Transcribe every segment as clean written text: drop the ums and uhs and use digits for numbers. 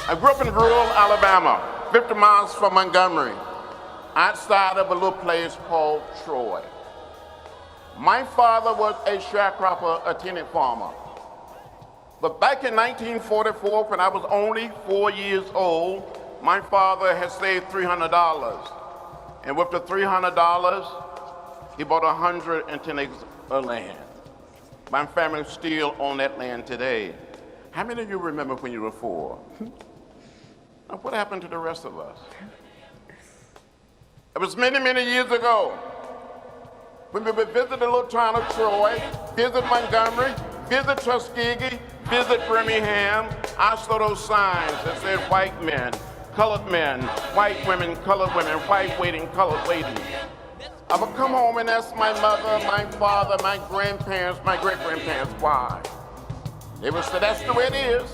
I grew up in rural Alabama, 50 miles from Montgomery, outside of a little place called Troy. My father was a sharecropper, a tenant farmer. But back in 1944, when I was only 4 years old, my father had saved $300. And with the $300, he bought 110 acres of land. My family still own that land today. How many of you remember when you were 4? Now, what happened to the rest of us? It was many, many years ago when we would visit the little town of Troy, visit Montgomery, visit Tuskegee, visit Birmingham. I saw those signs that said white men, colored men, white women, colored women, white waiting, colored waiting. I would come home and ask my mother, my father, my grandparents, my great-grandparents why. They would say, that's the way it is.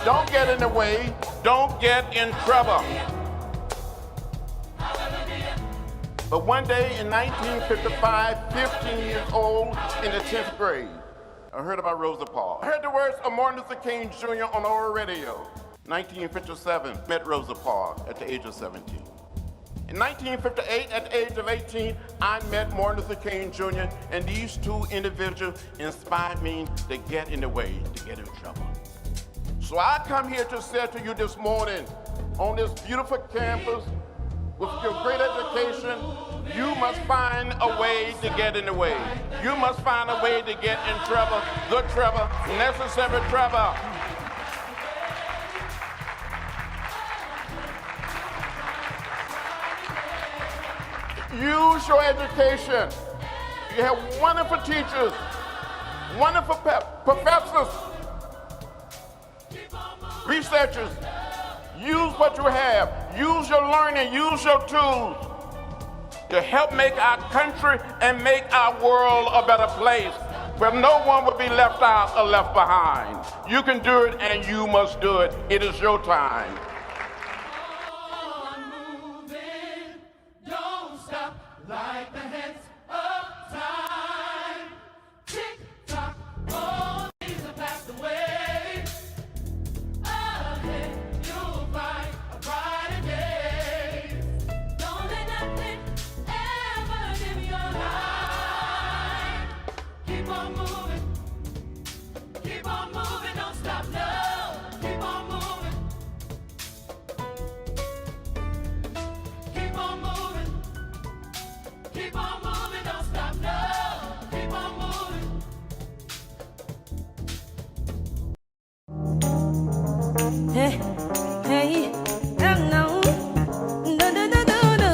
Don't get in the way. Don't get in trouble. But one day in 1955, 15 years old, in the 10th grade, I heard about Rosa Parks. I heard the words of Martin Luther King Jr. on our radio. 1957, met Rosa Parks at the age of 17. In 1958, at the age of 18, I met Martin Luther King Jr., and these two individuals inspired me to get in the way, to get in trouble. So I come here to say to you this morning, on this beautiful campus, with your great education, you must find a way to get in the way. You must find a way to get in trouble, good trouble, necessary trouble. Use your education. You have wonderful teachers, wonderful professors, researchers. Use what you have. Use your learning, use your tools to help make our country and make our world a better place where no one will be left out or left behind. You can do it and you must do it. It is your time. Like the hands of time, tick tock, all these have passed away. Ahead, you'll find a brighter day. Don't let nothing ever dim your light. Keep on moving, don't stop, no. Keep on moving. Keep on moving. Keep on moving, don't stop, no. Keep on moving. Hey, hey, no. Do, do, do, do, do.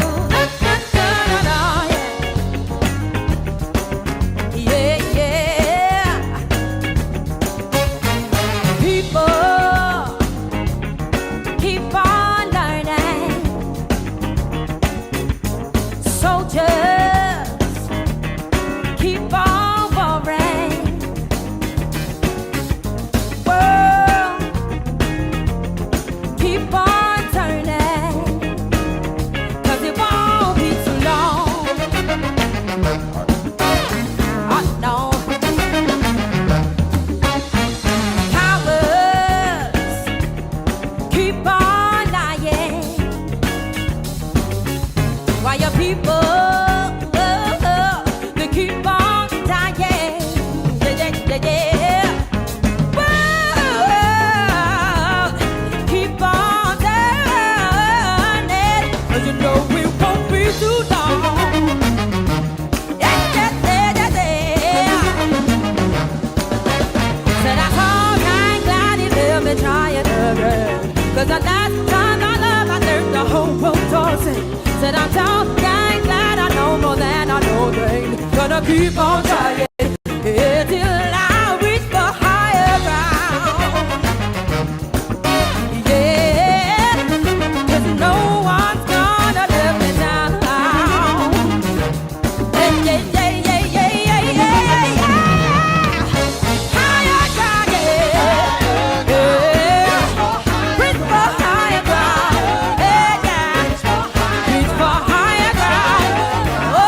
Yeah, yeah. People keep on learning. Soldiers keep on warring. World keep on turning. 'Cause it won't be too long. Oh no. Cowards keep on lying. Why your people they keep on dying. Yeah, yeah, yeah. World, keep on turning. 'Cause you know it won't be too long. Yeah, yeah, yeah, yeah, yeah. Said I hope I'm glad he let me try it again. 'Cause the last time I love, I learned the whole world tossing. Said I'm down, I'm glad I know more than I know, babe. Gonna keep on trying till I reach for higher ground. Yeah, 'cause no one's gonna let me down. Yeah, yeah, yeah, yeah, yeah, yeah, yeah. Higher ground, yeah, yeah. Reach for higher ground, yeah, yeah. Reach for higher ground. Oh,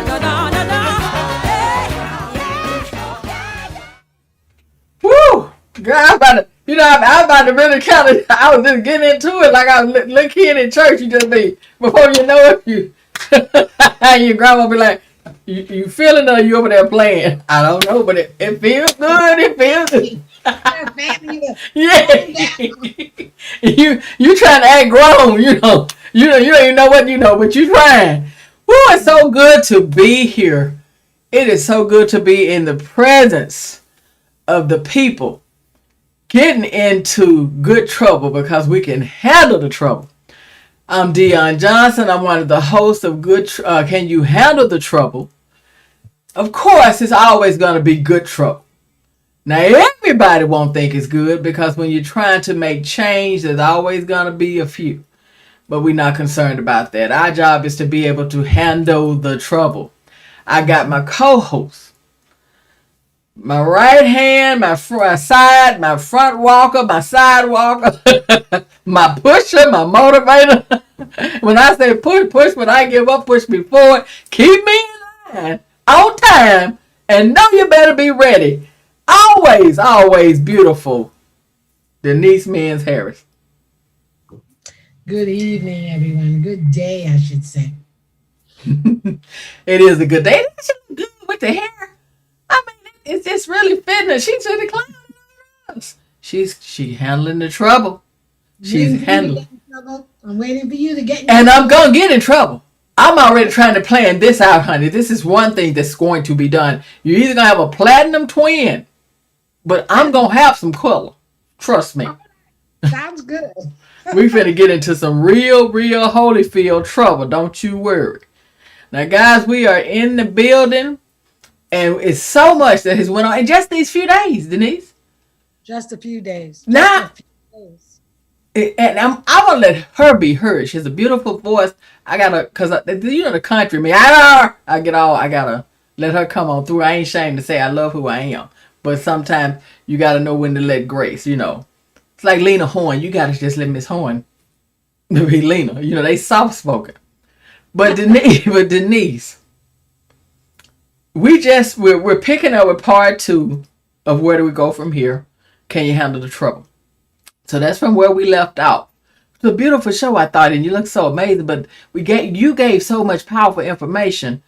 no, no, no, no. Girl, I'm about to, I'm about to really kind of, I was just getting into it like I was little kid in church. You just be, before you know it, you, your grandma be like, you feeling or you over there playing? I don't know, but it feels good. It feels good. Yeah. you trying to act grown, you don't even know what you know, but you trying. Woo, it's so good to be here. It is so good to be in the presence of the people getting into good trouble because we can handle the trouble. I'm Dionne Johnson. I'm one of the hosts of Can You Handle the Trouble? Of course, it's always going to be good trouble. Now, everybody won't think it's good because when you're trying to make change, there's always going to be a few. But we're not concerned about that. Our job is to be able to handle the trouble. I got my co-host, my right hand, my side, my front walker, my side walker, my pusher, my motivator. When I say push, when I give up, push me forward. Keep me in line, on time, and know you better be ready. Always, always beautiful, Denise Mans Harris. Good evening, everyone. Good day, I should say. It is a good day. She look good with the hair. I mean, it's just really fitting her. She's to the clouds. She handling the trouble. She's handling. I'm waiting for you to get in And trouble. I'm gonna get in trouble. I'm already trying to plan this out, honey. This is one thing that's going to be done. You're either gonna have a platinum twin, but I'm gonna have some color. Trust me. Sounds good. We finna get into some real Holyfield trouble. Don't you worry. Now, guys, we are in the building, and it's so much that has went on in just these few days, Denise. Just a few days. Now, and I want to let her be her. She has a beautiful voice. I gotta, cause the country me. I gotta let her come on through. I ain't ashamed to say I love who I am, but sometimes you gotta know when to let grace. It's like Lena Horne. You gotta just let Miss Horne be Lena. They soft spoken. But Denise, we're picking up with part 2 of where do we go from here? Can you handle the trouble? So that's from where we left out. It's a beautiful show, I thought, and you look so amazing. But you gave so much powerful information,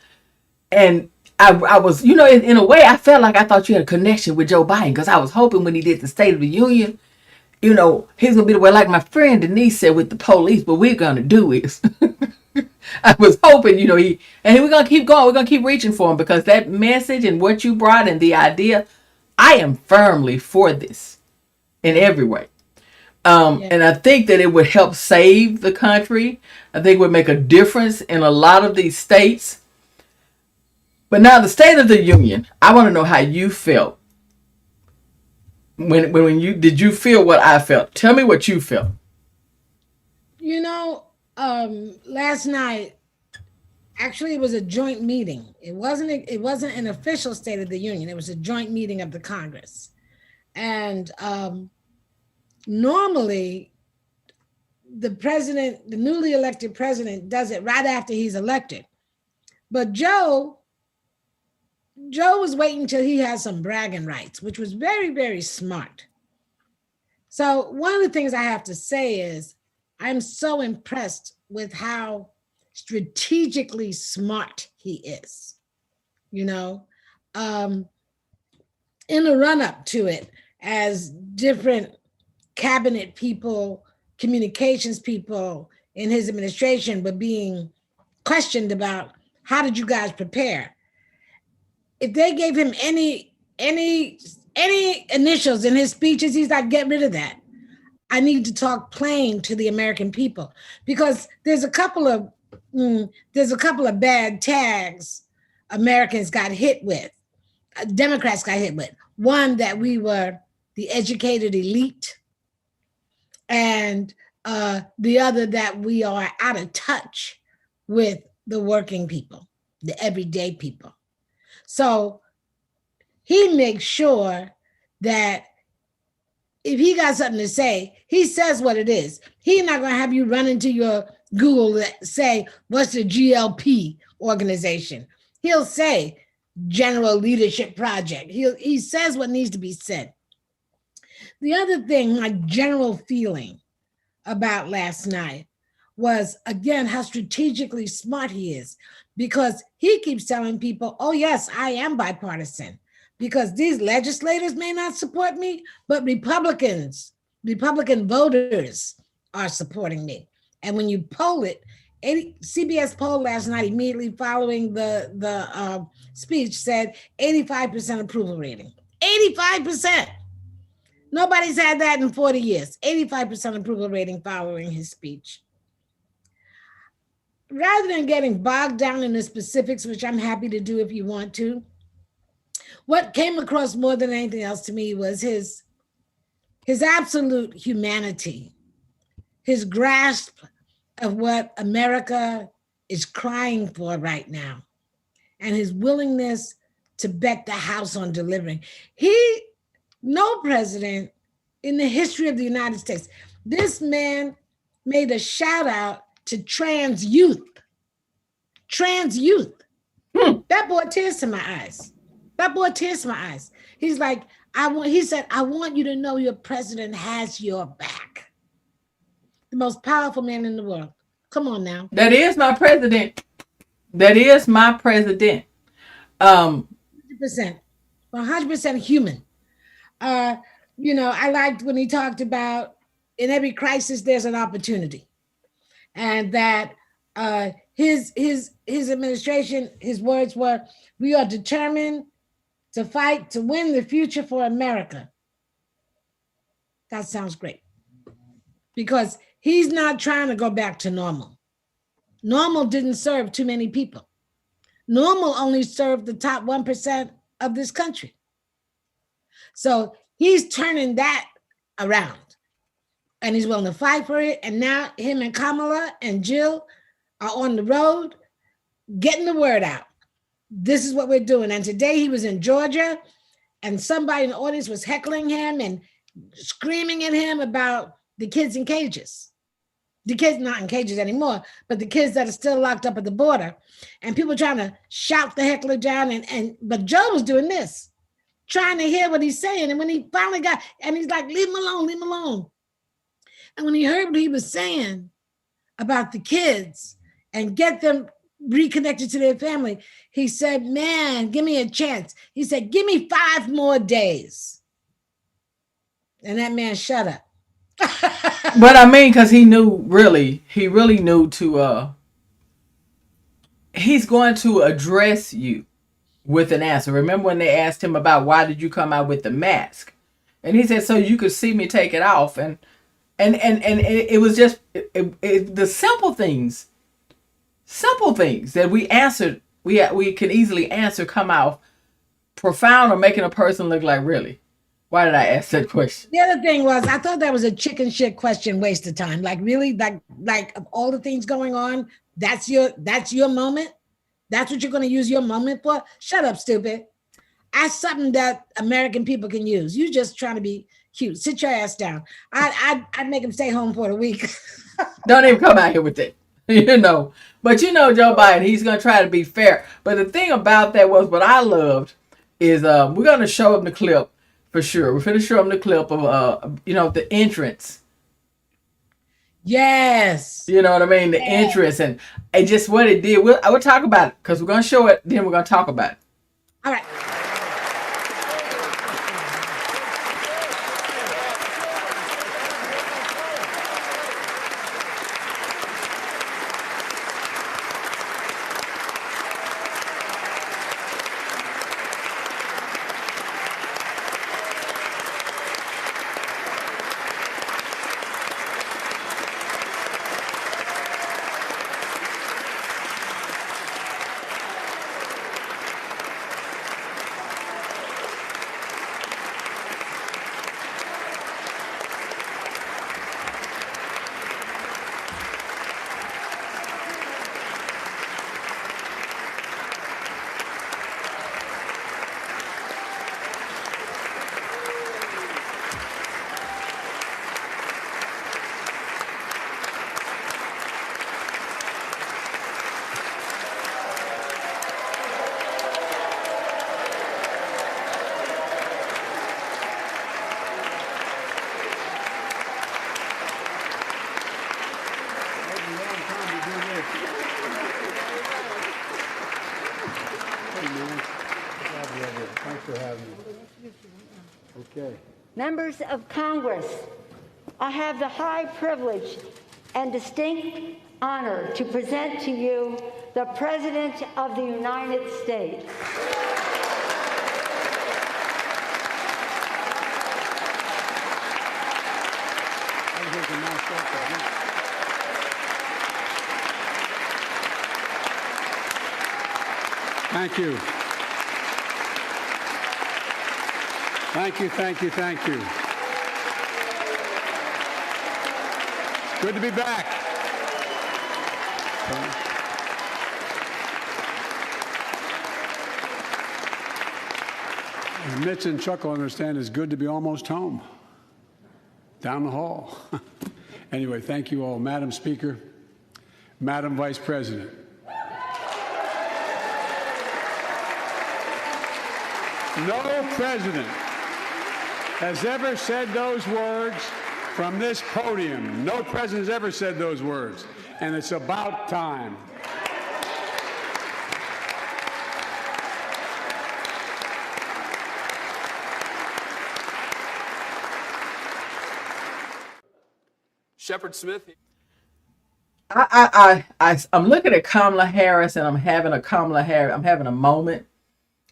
and I was, in a way, I felt like I thought you had a connection with Joe Biden because I was hoping when he did the State of the Union, he's gonna be the way like my friend Denise said with the police. What we're gonna do is. I was hoping, we're going to keep going. We're going to keep reaching for him because that message and what you brought and the idea, I am firmly for this in every way. And I think that it would help save the country. I think it would make a difference in a lot of these states. But now the State of the Union, I want to know how you felt. Did you feel what I felt? Tell me what you felt. Last night, actually, it was a joint meeting. It wasn't an official State of the Union. It was a joint meeting of the Congress. And normally, the newly elected president does it right after he's elected. But Joe was waiting till he had some bragging rights, which was very, very smart. So one of the things I have to say is, I'm so impressed with how strategically smart he is. In the run-up to it, as different cabinet people, communications people in his administration were being questioned about, how did you guys prepare? If they gave him any initials in his speeches, he's like, get rid of that. I need to talk plain to the American people because there's a couple of bad tags Americans got hit with, Democrats got hit with. One, that we were the educated elite, and the other that we are out of touch with the working people, the everyday people. So he makes sure that if he got something to say, he says what it is. He's not going to have you run into your Google and say, what's the GLP organization? He'll say General Leadership Project. He says what needs to be said. The other thing, my general feeling about last night was, again, how strategically smart he is, because he keeps telling people, oh, yes, I am bipartisan, because these legislators may not support me, but Republican voters are supporting me. And when you poll it, CBS poll last night, immediately following the speech, said 85% approval rating. 85%. Nobody's had that in 40 years. 85% approval rating following his speech. Rather than getting bogged down in the specifics, which I'm happy to do if you want to, what came across more than anything else to me was his absolute humanity, his grasp of what America is crying for right now, and his willingness to bet the house on delivering. No president in the history of the United States. This man made a shout out to trans youth. Trans youth. That brought tears to my eyes. That brought tears to my eyes. He's like, he said, I want you to know your president has your back. The most powerful man in the world. Come on now. That is my president. That is my president. 100%. 100% human. I liked when he talked about in every crisis there's an opportunity, and that his administration, his words were, we are determined to fight to win the future for America. That sounds great, because he's not trying to go back to normal. Normal didn't serve too many people. Normal only served the top 1% of this country. So he's turning that around, and he's willing to fight for it. And now him and Kamala and Jill are on the road getting the word out. This is what we're doing. And today he was in Georgia, and somebody in the audience was heckling him and screaming at him about the kids in cages. The kids not in cages anymore, but the kids that are still locked up at the border. And people trying to shout the heckler down. But Joe was doing this, trying to hear what he's saying. And when he finally got, and he's like, leave him alone, leave him alone. And when he heard what he was saying about the kids and get them reconnected to their family, he said, man, give me a chance. He said, give me 5 more days. And that man shut up. But I mean, because he really knew to, he's going to address you with an answer. Remember when they asked him about why did you come out with the mask? And he said, so you could see me take it off. And it was just the simple things that we answered, we can easily answer, come out profound or making a person look like, really? Why did I ask that question? The other thing was, I thought that was a chicken shit question, waste of time. Like, really? Like of all the things going on, that's your moment? That's what you're going to use your moment for? Shut up, stupid. Ask something that American people can use. You just trying to be cute. Sit your ass down. I'd make him stay home for a week. Don't even come out here with it. But Joe Biden, he's going to try to be fair. But the thing about that was, what I loved is we're going to show him the clip for sure. We're going to show him the clip of, the entrance. Yes. You know what I mean? The entrance and just what it did. We'll talk about it, because we're going to show it, then we're going to talk about it. All right. Members of Congress, I have the high privilege and distinct honor to present to you the President of the United States. Thank you. Thank you, thank you, thank you. Good to be back. And Mitch and Chuck will understand it's good to be almost home. Down the hall. Anyway, thank you all. Madam Speaker, Madam Vice President. No president has ever said those words from this podium. No president has ever said those words. And it's about time. Shepard Smith. I'm looking at Kamala Harris, and I'm having a moment.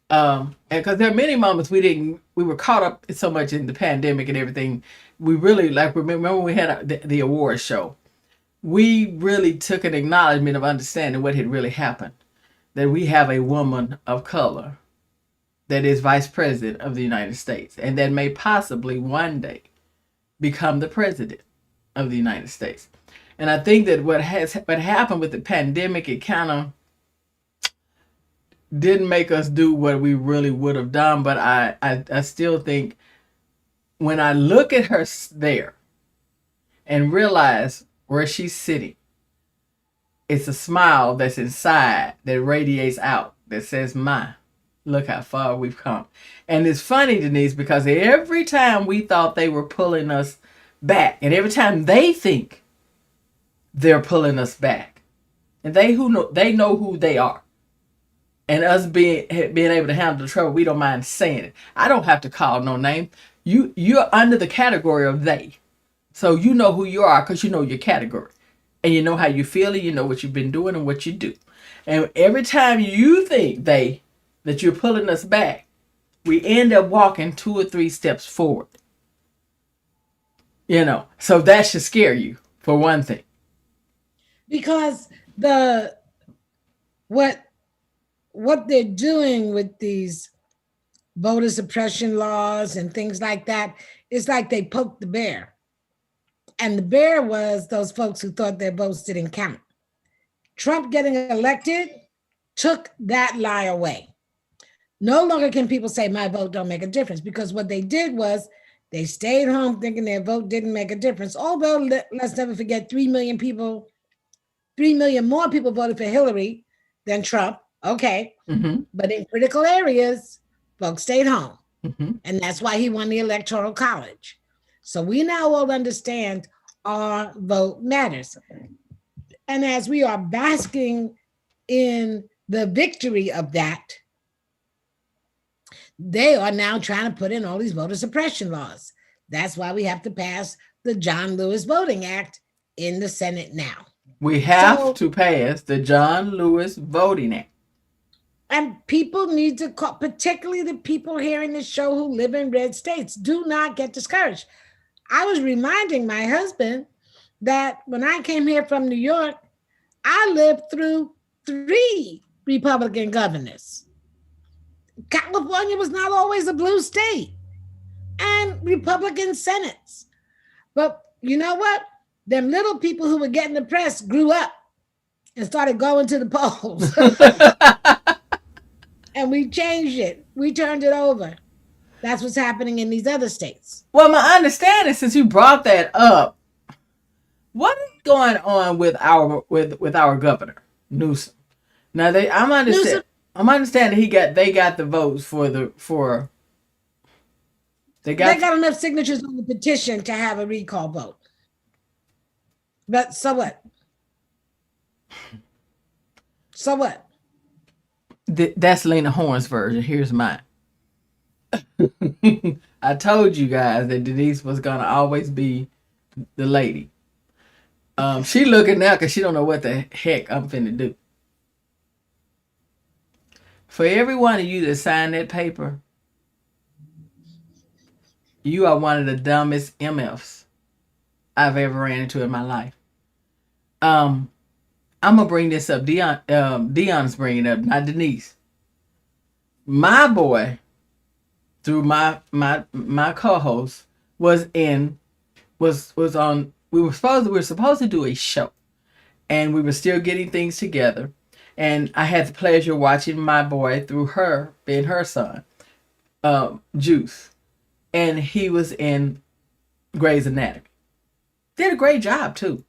And because there are many moments we were caught up so much in the pandemic and everything. We really, like, remember when we had the awards show, we really took an acknowledgement of understanding what had really happened. That we have a woman of color that is Vice President of the United States, and that may possibly one day become the President of the United States. And I think that what happened with the pandemic, it kind of didn't make us do what we really would have done. But I still think when I look at her there and realize where she's sitting, it's a smile that's inside that radiates out that says, look how far we've come. And it's funny, Denise, because every time we thought they were pulling us back, and every time they think they're pulling us back, and they know who they are, and us being able to handle the trouble, we don't mind saying it. I don't have to call no name. You're under the category of they, so you know who you are because you know your category, and you know how you feel, and you know what you've been doing and what you do. And every time you think that you're pulling us back, we end up walking 2 or 3 steps forward. So that should scare you, for one thing. Because what they're doing with these voter suppression laws and things like that, it's like they poked the bear. And the bear was those folks who thought their votes didn't count. Trump getting elected took that lie away. No longer can people say my vote don't make a difference, because what they did was they stayed home thinking their vote didn't make a difference. Although let's never forget 3 million more people voted for Hillary than Trump. Okay. Mm-hmm. But in critical areas, folks stayed home. Mm-hmm. And that's why he won the Electoral College. So we now all understand our vote matters. And as we are basking in the victory of that, they are now trying to put in all these voter suppression laws. That's why we have to pass the John Lewis Voting Act in the Senate now. We have to pass the John Lewis Voting Act. And people need to call, particularly the people hearing this show who live in red states, do not get discouraged. I was reminding my husband that when I came here from New York, I lived through 3 Republican governors. California was not always a blue state, and Republican senates. But you know what? Them little people who were getting the press grew up and started going to the polls. And we changed it. We turned it over. That's what's happening in these other states. Well, my understanding, since you brought that up, what is going on with our governor, Newsom? Now I'm understanding they got the votes they got enough signatures on the petition to have a recall vote. But so what? So what? That's Lena Horne's version. Here's mine. I told you guys that Denise was gonna always be the lady. She looking now because she don't know what the heck I'm finna do. For every one of you that signed that paper, you are one of the dumbest MFs I've ever ran into in my life. I'm gonna bring this up. Dionne's bringing it up, not Denise. My boy, through my co-host, was on. We were supposed to do a show, and we were still getting things together. And I had the pleasure of watching my boy through her, being her son, Juice, and he was in Grey's Anatomy. Did a great job too.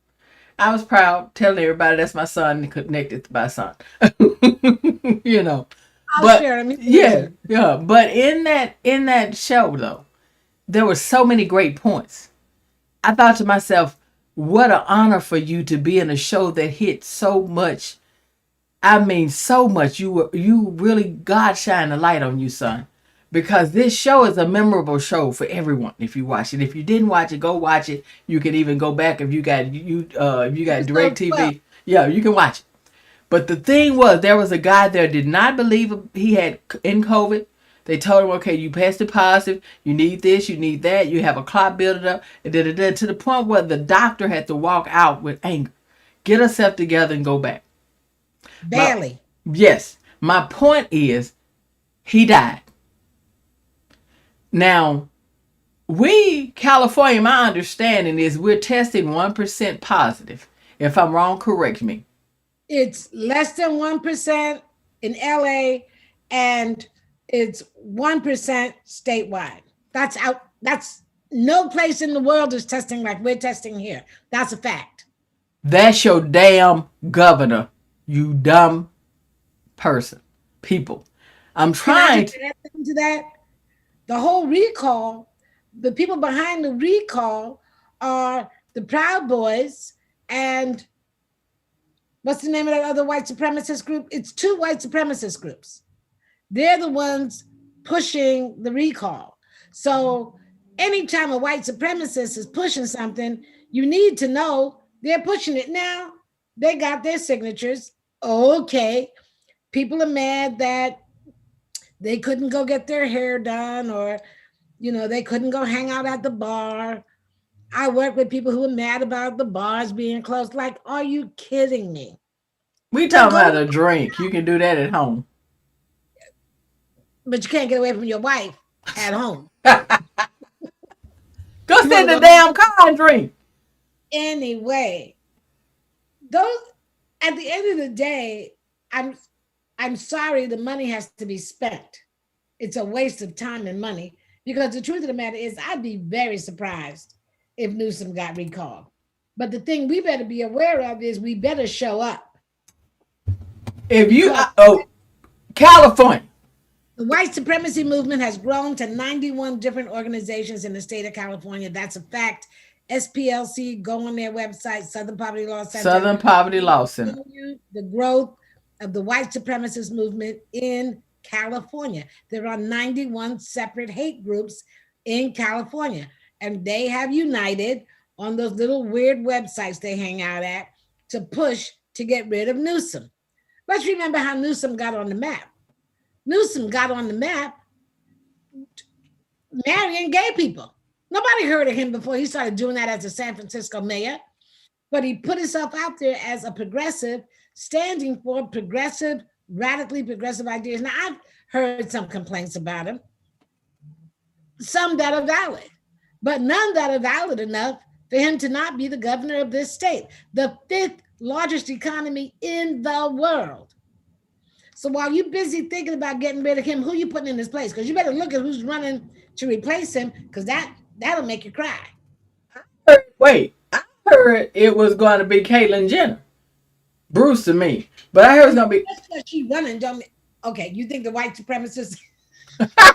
I was proud telling everybody that's my son and connected to my son. You know. But yeah. But in that show though, there were so many great points. I thought to myself, what an honor for you to be in a show that hit so much. I mean, so much. You really, God shine the light on you, son. Because this show is a memorable show for everyone. If you watch it, if you didn't watch it, go watch it. You can even go back if you got Direct TV. Yeah, you can watch it. But the thing was, there was a guy there did not believe he had in COVID. They told him, okay, you tested positive. You need this, you need that. You have a clot building up, and to the point where the doctor had to walk out with anger, get herself together, and go back. Barely. Yes. My point is, he died. Now, California, my understanding is we're testing 1% positive. If I'm wrong, correct me. It's less than 1% in LA, and it's 1% statewide. That's no place in the world is testing like we're testing here. That's a fact. That's your damn governor, you dumb people. I'm trying to add to that. The whole recall, the people behind the recall are the Proud Boys and what's the name of that other white supremacist group? It's two white supremacist groups. They're the ones pushing the recall. So anytime a white supremacist is pushing something, you need to know they're pushing it now. They got their signatures. Okay. People are mad that they couldn't go get their hair done, or, they couldn't go hang out at the bar. I work with people who are mad about the bars being closed. Like, are you kidding me? We talking about a drink. You can do that at home. But you can't get away from your wife at home. Go sit in the damn car and drink. Anyway, at the end of the day, I'm sorry the money has to be spent. It's a waste of time and money, because the truth of the matter is I'd be very surprised if Newsom got recalled. But the thing we better be aware of is we better show up. California. The white supremacy movement has grown to 91 different organizations in the state of California. That's a fact. SPLC, go on their website, Southern Poverty Law Center. Southern Poverty Law Center. The growth of the white supremacist movement in California. There are 91 separate hate groups in California, and they have united on those little weird websites they hang out at to push to get rid of Newsom. Let's remember how Newsom got on the map. Newsom got on the map marrying gay people. Nobody heard of him before he started doing that as a San Francisco mayor, but he put himself out there as a progressive, standing for progressive, radically progressive ideas. Now, I've heard some complaints about him, some that are valid, but none that are valid enough for him to not be the governor of this state, the fifth largest economy in the world. So while you're busy thinking about getting rid of him, who you putting in his place? Because you better look at who's running to replace him, because that'll make you cry. Wait, I heard it was going to be Caitlyn Jenner. Bruce to me. But I heard it's going to be... That's what she's running. Okay, you think the white supremacists... I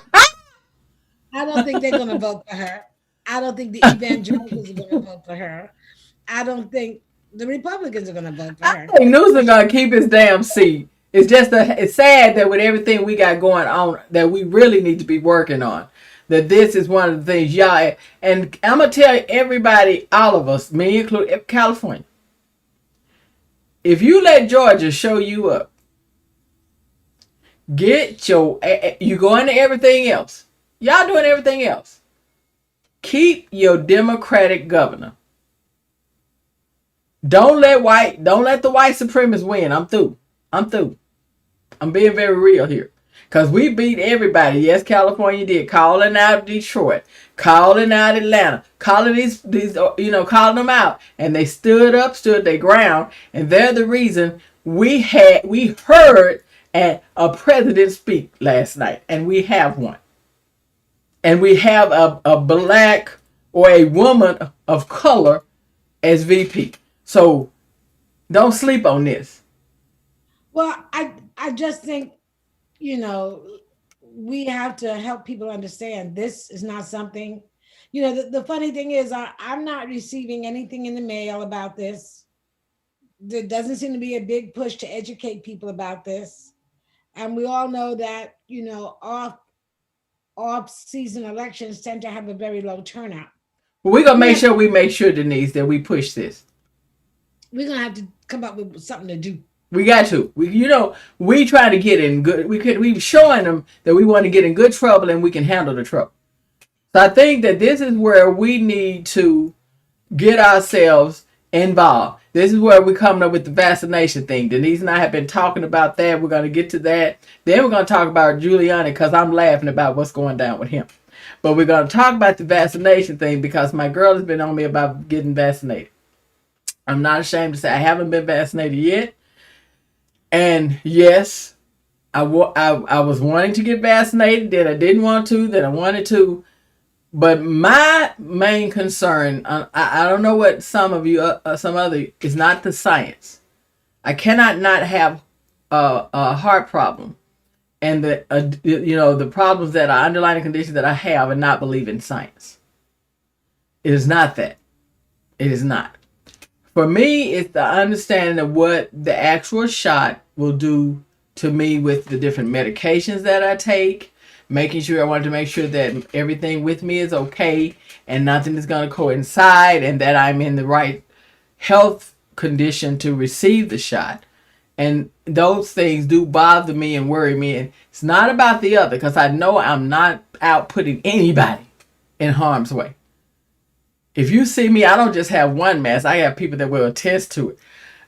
don't think they're going to vote for her. I don't think the evangelicals are going to vote for her. I don't think the Republicans are going to vote for her. I think Newsom going to keep his damn seat. It's just it's sad that with everything we got going on that we really need to be working on, that this is one of the things y'all, and I'm going to tell everybody, all of us, me included, California, if you let Georgia show you up, you go into everything else. Y'all doing everything else. Keep your Democratic governor. Don't let the white supremacists win. I'm through. I'm being very real here. Because we beat everybody. Yes, California did. Calling out Detroit. Calling out Atlanta. Calling these calling them out. And they stood their ground. And they're the reason we heard a president speak last night. And we have one. And we have a black or a woman of color as VP. So don't sleep on this. Well, I just think, we have to help people understand this is not something, the funny thing is I'm not receiving anything in the mail about this. There doesn't seem to be a big push to educate people about this. And we all know that, off-season elections tend to have a very low turnout. We're going to make sure, Denise, that we push this. We're going to have to come up with something to do. We got to. We try to get in good. We showing them that we want to get in good trouble and we can handle the trouble. So I think that this is where we need to get ourselves involved. This is where we're coming up with the vaccination thing. Denise and I have been talking about that. We're going to get to that. Then we're going to talk about Giuliani because I'm laughing about what's going down with him. But we're going to talk about the vaccination thing because my girl has been on me about getting vaccinated. I'm not ashamed to say I haven't been vaccinated yet. And yes, I was wanting to get vaccinated, then I didn't want to, then I wanted to. But my main concern, I don't know what some other, is not the science. I cannot not have a heart problem and the problems that are underlying conditions that I have and not believe in science. It is not that. It is not. For me, it's the understanding of what the actual shot will do to me with the different medications that I take, making sure I wanted to make sure that everything with me is okay and nothing is going to coincide and that I'm in the right health condition to receive the shot. And those things do bother me and worry me. And it's not about the other because I know I'm not out putting anybody in harm's way. If you see me, I don't just have one mask. I have people that will attest to it.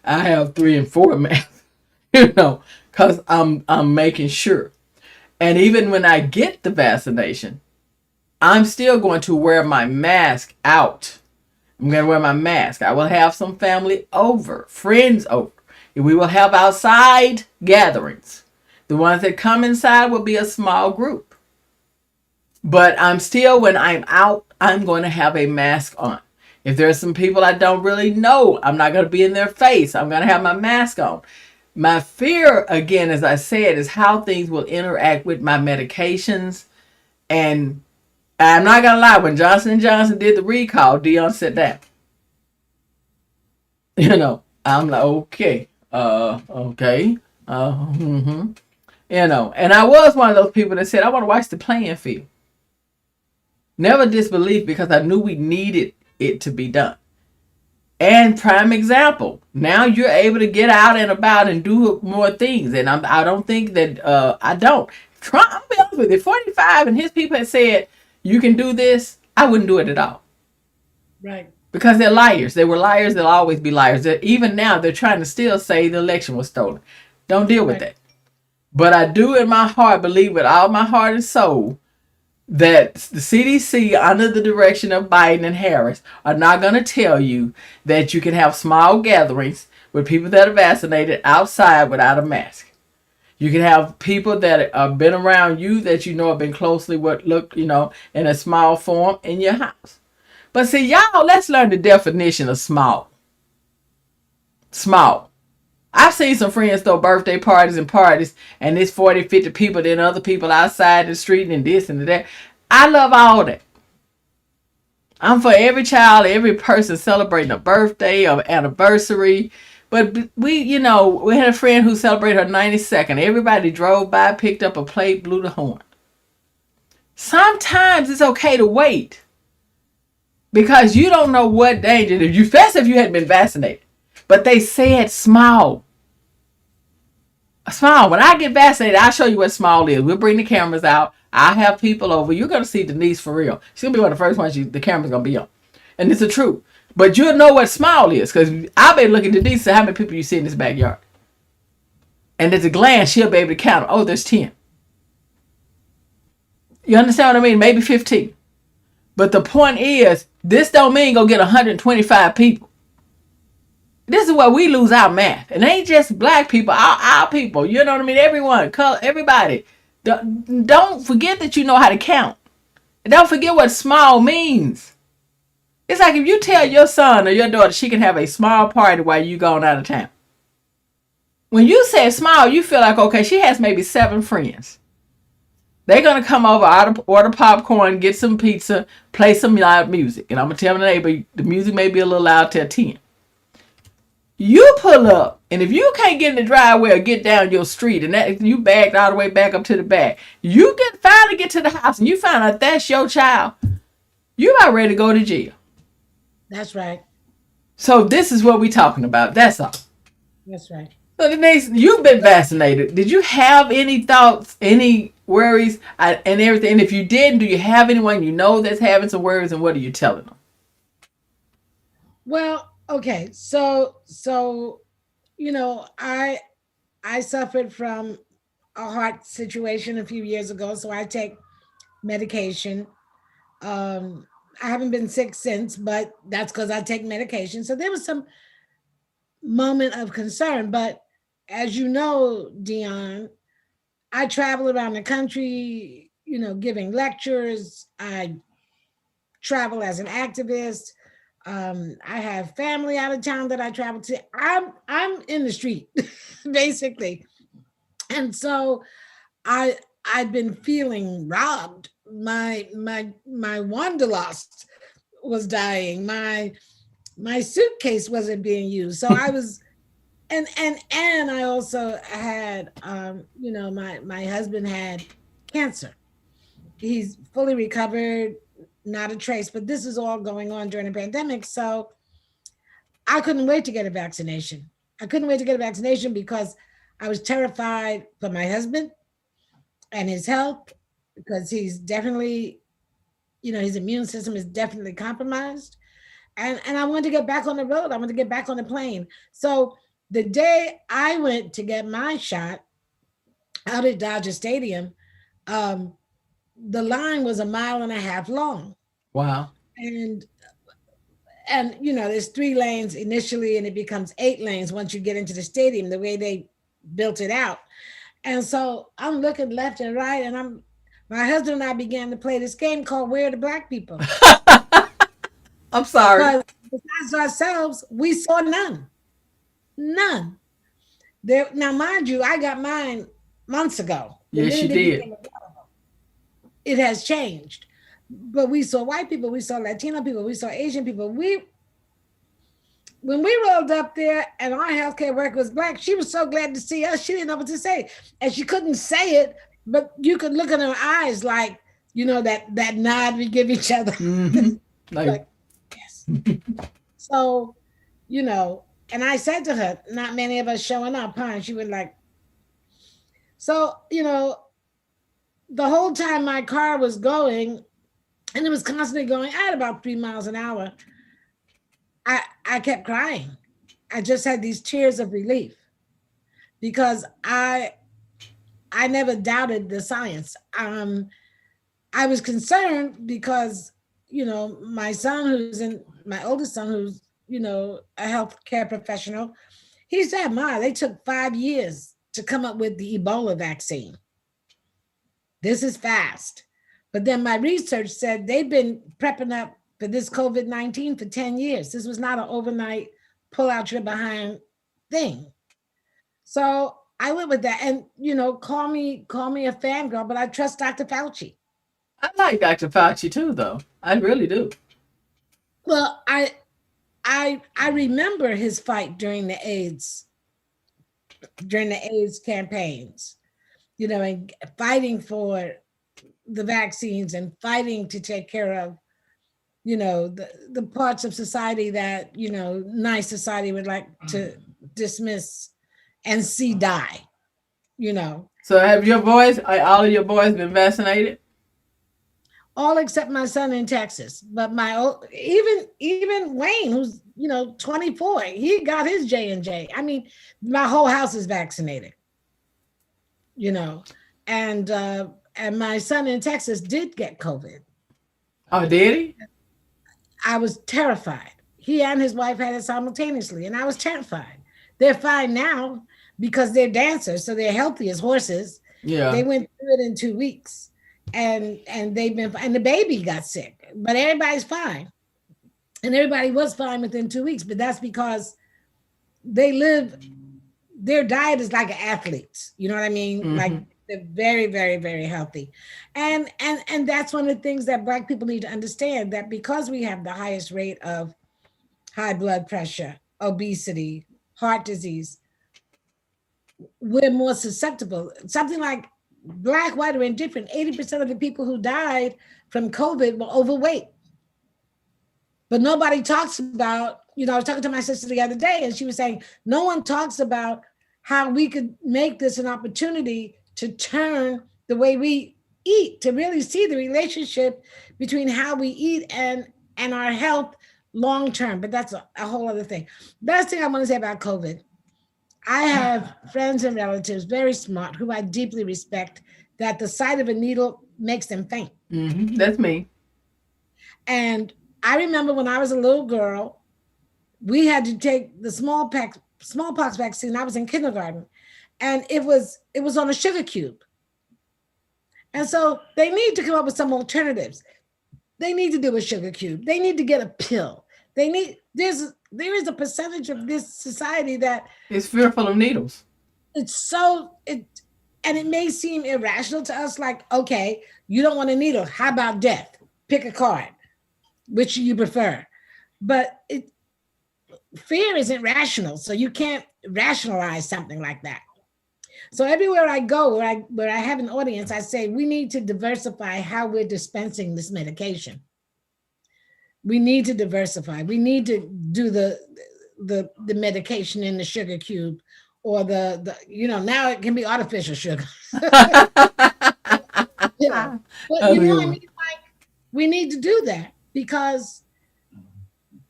I have 3 and 4 masks, because I'm making sure. And even when I get the vaccination, I'm still going to wear my mask out. I'm going to wear my mask. I will have some family over, friends over. We will have outside gatherings. The ones that come inside will be a small group. But I'm still, when I'm out, I'm going to have a mask on. If there's some people I don't really know, I'm not going to be in their face. I'm going to have my mask on. My fear, again, as I said, is how things will interact with my medications. And I'm not going to lie, when Johnson & Johnson did the recall, Dionne said that. I'm like, okay. Okay. And I was one of those people that said, I want to watch the playing field. Never disbelief because I knew we needed it to be done. And prime example, now you're able to get out and about and do more things. And I don't think that, I don't. Trump, I'll be honest with you, 45 and his people had said, you can do this. I wouldn't do it at all. Right. Because they're liars. They were liars. They'll always be liars. Even now, they're trying to still say the election was stolen. Don't deal with that. But I do in my heart believe with all my heart and soul that the CDC, under the direction of Biden and Harris, are not going to tell you that you can have small gatherings with people that are vaccinated outside without a mask. You can have people that have been around you that have been closely in a small form in your house. But see, y'all, let's learn the definition of small. Small. I've seen some friends throw birthday parties and it's 40, 50 people, then other people outside the street and this and that. I love all that. I'm for every child, every person celebrating a birthday or anniversary. But we had a friend who celebrated her 92nd. Everybody drove by, picked up a plate, blew the horn. Sometimes it's okay to wait because you don't know what danger. If you especially if you hadn't been vaccinated, but they said small. Small. When I get vaccinated, I'll show you what small is. We'll bring the cameras out. I'll have people over. You're gonna see Denise for real. She's gonna be one of the first ones the camera's gonna be on, and it's the truth. But you'll know what small is because I'll be looking at Denise and say how many people you see in this backyard, and at a glance she'll be able to count. Oh, there's 10. You understand what I mean? Maybe 15. But the point is, this don't mean go get 125 people. This is where we lose our math. And it ain't just black people, our people. You know what I mean? Everyone, color, everybody. Don't forget that you know how to count. And don't forget what small means. It's like if you tell your son or your daughter she can have a small party while you going out of town. When you say small, you feel like, okay, she has maybe 7 friends. They're going to come over, order popcorn, get some pizza, play some loud music. And I'm going to tell the neighbor, the music may be a little loud till 10. You pull up, and if you can't get in the driveway or get down your street, and that you backed all the way back up to the back, you finally get to the house, and you find out that's your child, you about ready to go to jail. That's right. So this is what we're talking about. That's all. That's right. So Denise, you've been vaccinated. Did you have any thoughts, any worries, and everything? And if you didn't, do you have anyone you know that's having some worries, and what are you telling them? Well, okay, so I suffered from a heart situation a few years ago, so I take medication. I haven't been sick since, but that's because I take medication. So there was some moment of concern, but as you know, Dionne, I travel around the country, giving lectures. I travel as an activist. I have family out of town that I travel to. I'm in the street, basically. And so I've been feeling robbed. My wanderlust was dying. My suitcase wasn't being used. So I was and I also had my husband had cancer. He's fully recovered, not a trace, but this is all going on during the pandemic. So I couldn't wait to get a vaccination. I couldn't wait to get a vaccination because I was terrified for my husband and his health, because he's definitely, his immune system is definitely compromised. And I wanted to get back on the road. I wanted to get back on the plane. So the day I went to get my shot out at Dodger Stadium, the line was 1.5 miles long. Wow. And there's 3 lanes initially, and it becomes 8 lanes once you get into the stadium, the way they built it out. And so I'm looking left and right, and my husband and I began to play this game called Where Are the Black People? I'm sorry. But besides ourselves, we saw none. Now, mind you, I got mine months ago. Yes, you did. It has changed. But we saw white people, we saw Latino people, we saw Asian people. When we rolled up there and our healthcare worker was Black, she was so glad to see us. She didn't know what to say. And she couldn't say it, but you could look in her eyes like, that nod we give each other. Mm-hmm. Like, yes. So, and I said to her, not many of us showing up, huh? And she was like, so, the whole time my car was going, and it was constantly going at about 3 miles an hour, I kept crying. I just had these tears of relief because I never doubted the science. I was concerned because, my son, my oldest son, who's, a healthcare professional, he said, Ma, they took 5 years to come up with the Ebola vaccine. This is fast. But then my research said they've been prepping up for this COVID-19 for 10 years. This was not an overnight pull out your behind thing. So I went with that, and call me a fangirl, but I trust Dr. Fauci. I like Dr. Fauci too, though. I really do. Well, I remember his fight during the AIDS campaigns, and fighting for the vaccines and fighting to take care of, the parts of society that, nice society would like to dismiss and see die, So have your boys, all of your boys been vaccinated? all except my son in Texas. But even Wayne, who's 24, he got his J&J. I mean, my whole house is vaccinated. And my son in Texas did get COVID. Oh, did he? I was terrified. He and his wife had it simultaneously, and I was terrified. They're fine now because they're dancers, so they're healthy as horses. Yeah. They went through it in 2 weeks, and they've been, and the baby got sick, but everybody's fine, and everybody was fine within 2 weeks. But that's because their diet is like an athlete's. You know what I mean? Mm-hmm. Like they're very, very, very healthy, and that's one of the things that Black people need to understand, that because we have the highest rate of high blood pressure, obesity, heart disease, we're more susceptible. Something like Black, white, or indifferent, 80% of the people who died from COVID were overweight. But nobody talks about, I was talking to my sister the other day, and she was saying, no one talks about how we could make this an opportunity to turn the way we eat, to really see the relationship between how we eat and our health long term. But that's a whole other thing. Last thing I want to say about COVID, I have friends and relatives, very smart, who I deeply respect, that the sight of a needle makes them faint. Mm-hmm. That's me. And I remember when I was a little girl, we had to take the smallpox vaccine. I was in kindergarten, and it was on a sugar cube. And so they need to come up with some alternatives. They need to do a sugar cube. They need to get a pill. There is a percentage of this society that is fearful of needles. And it may seem irrational to us, like, okay, you don't want a needle. How about death? Pick a card. Which you prefer? But fear isn't rational, so you can't rationalize something like that. So everywhere I go, where I have an audience, I say we need to diversify how we're dispensing this medication. We need to diversify. We need to do the medication in the sugar cube, or the now it can be artificial sugar. But you know what I mean? Like, we need to do that, because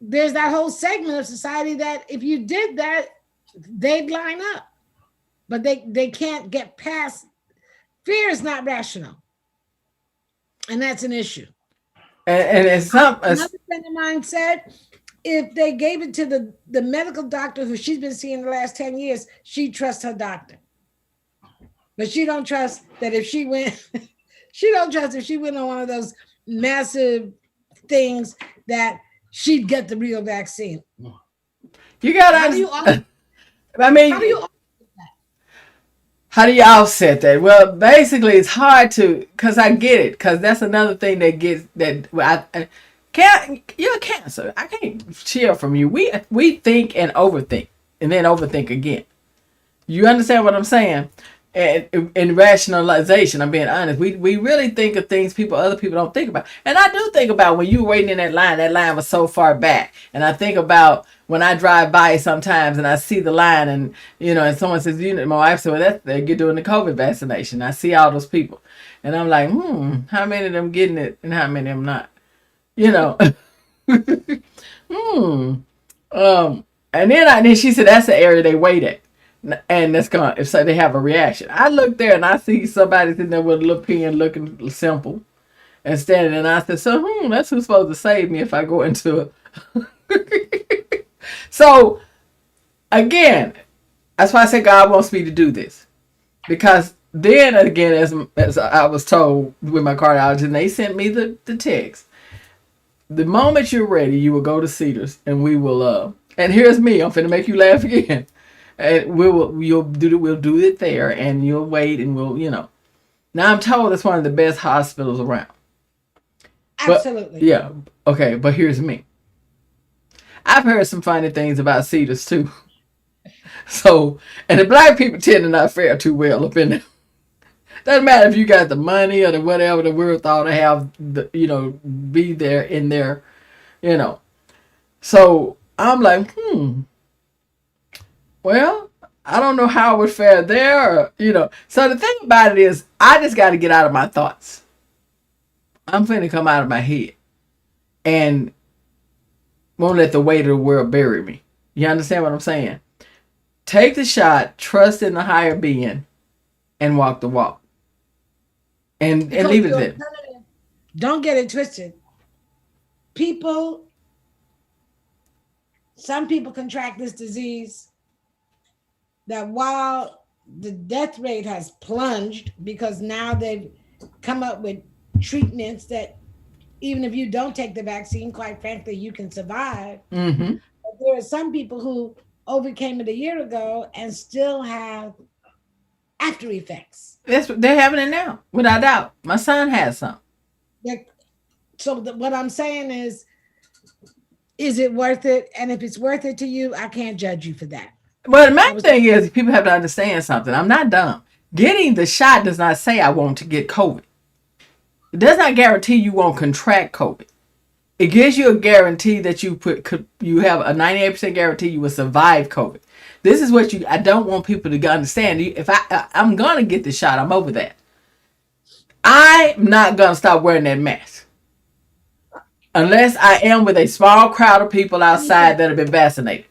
there's that whole segment of society that if you did that, they'd line up. But they can't get past. Fear is not rational. And that's an issue. And it's another friend of mine said, if they gave it to the medical doctor who she's been seeing the last 10 years, she'd trust her doctor. But she don't trust that if she went, on one of those massive things, that she'd get the real vaccine. You gotta. How do you offset that? Well, basically, it's hard to, because I get it, because that's another thing that gets that. You're a cancer. I can't cheer from you. We think and overthink, and then overthink again. You understand what I'm saying? And in rationalization, I'm being honest. We really think of things other people don't think about. And I do think about when you were waiting in that line was so far back. And I think about when I drive by sometimes and I see the line, and and someone says, my wife said, well, you're doing the COVID vaccination. I see all those people. And I'm like, how many of them getting it and how many of them not? And then she said, that's the area they wait at. And that's gonna, if so, they have a reaction. I look there and I see somebody sitting there with a little pen looking simple and standing, and I said, so that's who's supposed to save me if I go into it. So again, that's why I say God wants me to do this, because then again, as I was told with my cardiologist, and they sent me the text, the moment you're ready, you will go to Cedars, and we will and here's me, I'm finna make you laugh again. And we'll do it there, and you'll wait, and we'll. Now I'm told it's one of the best hospitals around. Absolutely. But, yeah. Okay, but here's me. I've heard some funny things about Cedars too. So, and the Black people tend to not fare too well up in there. Doesn't matter if you got the money or the whatever the wherewithal to have the, be there in there, you know. So I'm like, well, I don't know how it would fare there, So the thing about it is, I just got to get out of my thoughts. I'm finna come out of my head and won't let the weight of the world bury me. You understand what I'm saying? Take the shot, trust in the higher being, and walk the walk. And leave it there. Don't get it twisted. Some people contract this disease that while the death rate has plunged because now they've come up with treatments that even if you don't take the vaccine, quite frankly, you can survive. Mm-hmm. But there are some people who overcame it a year ago and still have after effects. They're having it now, without doubt. My son has some. What I'm saying is it worth it? And if it's worth it to you, I can't judge you for that. Well, the main thing is people have to understand something. I'm not dumb. Getting the shot does not say I want to get COVID. It does not guarantee you won't contract COVID. It gives you a guarantee that you have a 98% guarantee you will survive COVID. This is what I don't want people to understand. If I'm going to get the shot, I'm over that. I'm not going to stop wearing that mask. Unless I am with a small crowd of people outside that have been vaccinated.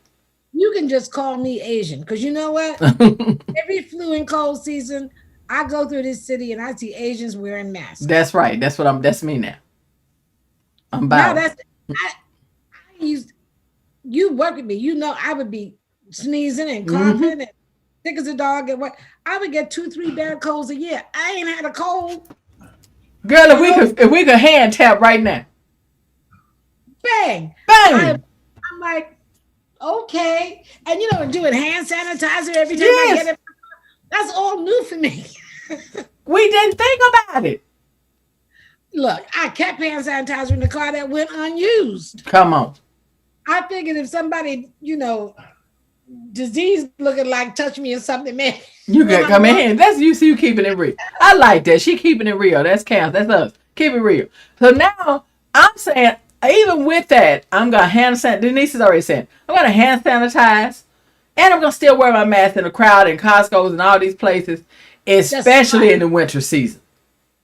You can just call me Asian, because you know what? Every flu and cold season, I go through this city and I see Asians wearing masks. That's right. That's me now. I'm about. Now you work with me. You know I would be sneezing and coughing and sick as a dog and what. I would get 2-3 bad colds a year. I ain't had a cold. Girl, if we could hand tap right now. Bang. Bang. I'm like, okay. And doing hand sanitizer every time I get it. That's all new for me. We didn't think about it. Look, I kept hand sanitizer in the car that went unused. Come on. I figured if somebody, disease looking like touch me or something, man. You can come in. That's you keeping it real. I like that. She keeping it real. That's counts. That's us. Keep it real. So now I'm saying, even with that, I'm going to hand sanitize. Denise is already saying, I'm going to hand sanitize. And I'm going to still wear my mask in the crowd in Costco's and all these places, especially in the winter season.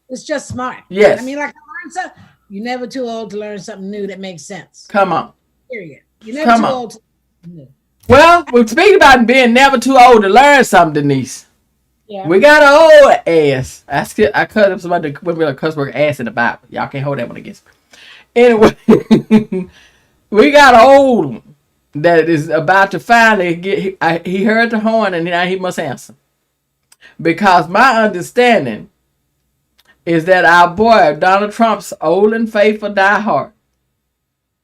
It's just smart. Yes. I mean, like I learned something. You're never too old to learn something new that makes sense. Come on. Period. You're never too old to learn new. Well, we're speaking about being never too old to learn something, Denise. Yeah. We got an old ass. I cut up somebody with a cuss word ass in the Bible. Y'all can't hold that one against me. Anyway, we got an old one that is about to finally get. He heard the horn and now he must answer. Because my understanding is that our boy Donald Trump's old and faithful diehard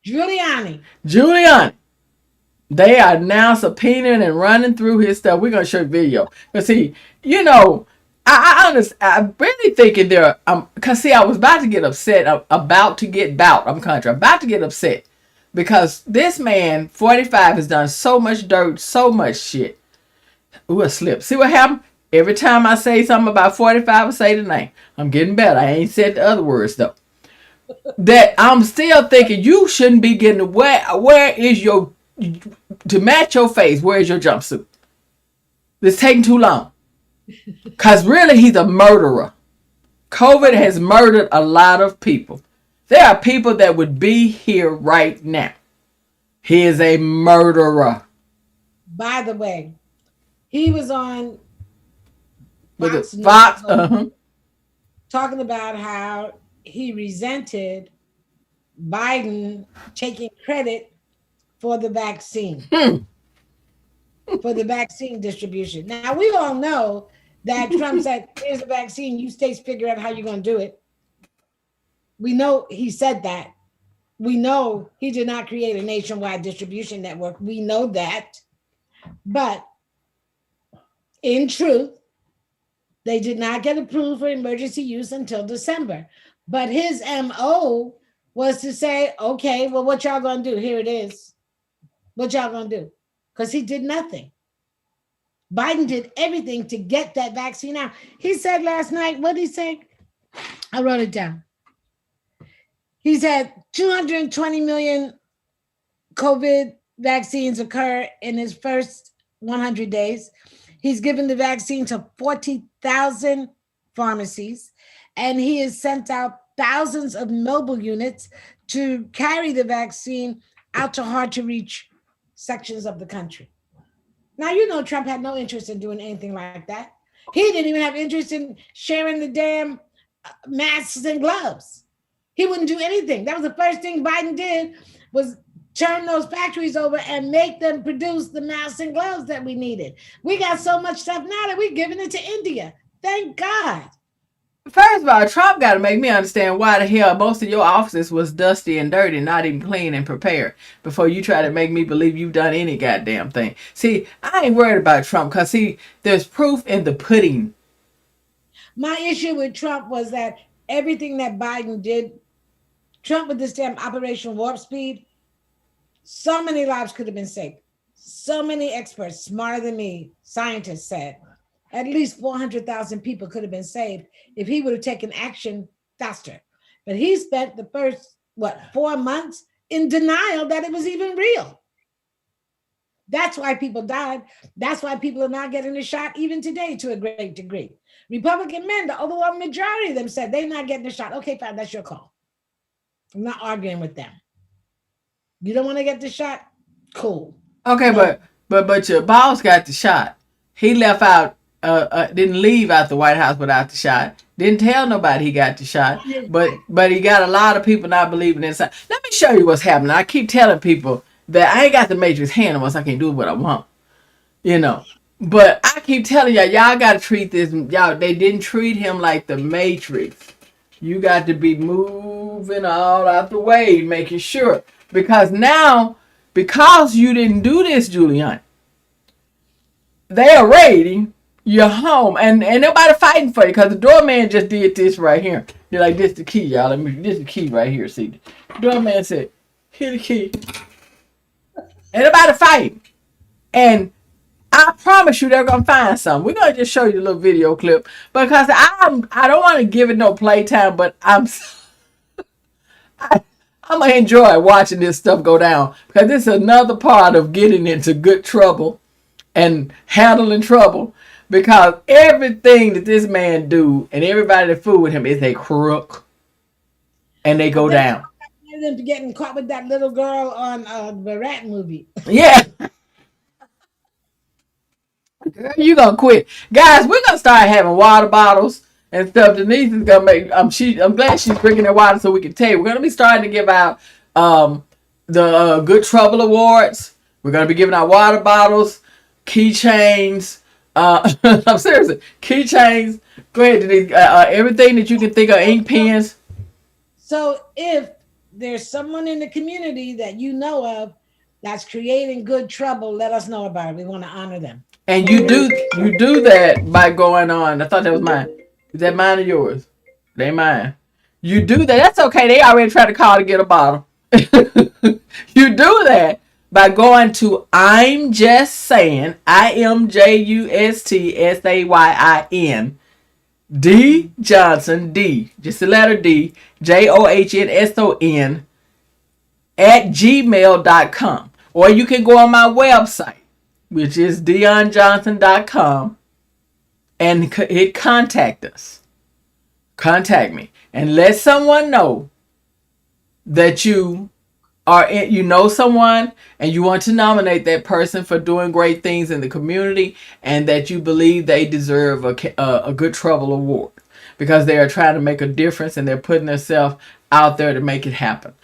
Giuliani, they are now subpoenaing and running through his stuff. We're gonna show you video. But see, I understand. I'm really thinking because I was about to get upset. About to get upset because this man, 45, has done so much dirt, so much shit. Ooh, a slip. See what happened? Every time I say something about 45, I say the name. I'm getting better. I ain't said the other words though. That I'm still thinking you shouldn't be getting where is your to match your face, where is your jumpsuit? It's taking too long. Because really, he's a murderer. COVID has murdered a lot of people. There are people that would be here right now. He is a murderer. By the way, he was on Fox talking about how he resented Biden taking credit for the vaccine. For the vaccine distribution. Now, we all know that Trump said, here's the vaccine, you states figure out how you're going to do it. We know he said that. We know he did not create a nationwide distribution network. We know that. But in truth, they did not get approved for emergency use until December. But his MO was to say, okay, well, what y'all going to do? Here it is. What y'all going to do? Because he did nothing. Biden did everything to get that vaccine out. He said last night, what did he say? I wrote it down. He said 220 million COVID vaccines occur in his first 100 days. He's given the vaccine to 40,000 pharmacies, and he has sent out thousands of mobile units to carry the vaccine out to hard to reach sections of the country. Now, you know, Trump had no interest in doing anything like that. He didn't even have interest in sharing the damn masks and gloves. He wouldn't do anything. That was the first thing Biden did, was turn those factories over and make them produce the masks and gloves that we needed. We got so much stuff now that we're giving it to India. Thank God. First of all, Trump got to make me understand why the hell most of your offices was dusty and dirty, not even clean and prepared, before you try to make me believe you've done any goddamn thing. See, I ain't worried about Trump because, see, there's proof in the pudding. My issue with Trump was that everything that Biden did, Trump with this damn Operation Warp Speed, so many lives could have been saved. So many experts, smarter than me, scientists said, at least 400,000 people could have been saved if he would have taken action faster. But he spent the first, 4 months in denial that it was even real. That's why people died. That's why people are not getting the shot even today to a great degree. Republican men, the overwhelming majority of them said they're not getting the shot. Okay, fine, that's your call. I'm not arguing with them. You don't want to get the shot? Cool. Okay, but your boss got the shot. He left out, didn't leave out the White House without the shot. Didn't tell nobody he got the shot. But he got a lot of people not believing inside. Let me show you what's happening. I keep telling people that I ain't got the Matrix hand unless I can do what I want. You know. But I keep telling y'all got to treat this. Y'all, they didn't treat him like the Matrix. You got to be moving all out the way, making sure. Because now, because you didn't do this, Giuliani, they are raiding your home. And nobody fighting for you because the doorman just did this right here. You're like, this the key, y'all. This the key right here, see. The doorman said, here the key. Ain't nobody fighting. And I promise you they're going to find something. We're going to just show you a little video clip because I don't want to give it no playtime, but I'm going to enjoy watching this stuff go down because this is another part of getting into good trouble and handling trouble because everything that this man do and everybody that fool with him is a crook and they go down. Them getting caught with that little girl on the Rat movie. Yeah. Girl, you gonna quit, guys? We're gonna start having water bottles and stuff. Denise is gonna make. I'm glad she's drinking that water so we can tell you. We're gonna be starting to give out the Good Trouble Awards. We're gonna be giving out water bottles, keychains. I'm seriously, keychains. Go ahead, Denise. Everything that you can think of, ink pens. So if there's someone in the community that you know of that's creating good trouble, let us know about it. We want to honor them. And you do that by going on. I thought that was mine. Is that mine or yours? They mine. You do that. That's okay. They already tried to call to get a bottle. You do that by going to I'm Just Sayin, IMJUSTSAYIN, D Johnson, D, just the letter D, JOHNSON at gmail.com. Or you can go on my website, which is DionneJohnson.com, and hit contact us. Contact me and let someone know that you know someone and you want to nominate that person for doing great things in the community and that you believe they deserve a Good Trouble Award because they are trying to make a difference and they're putting themselves out there to make it happen.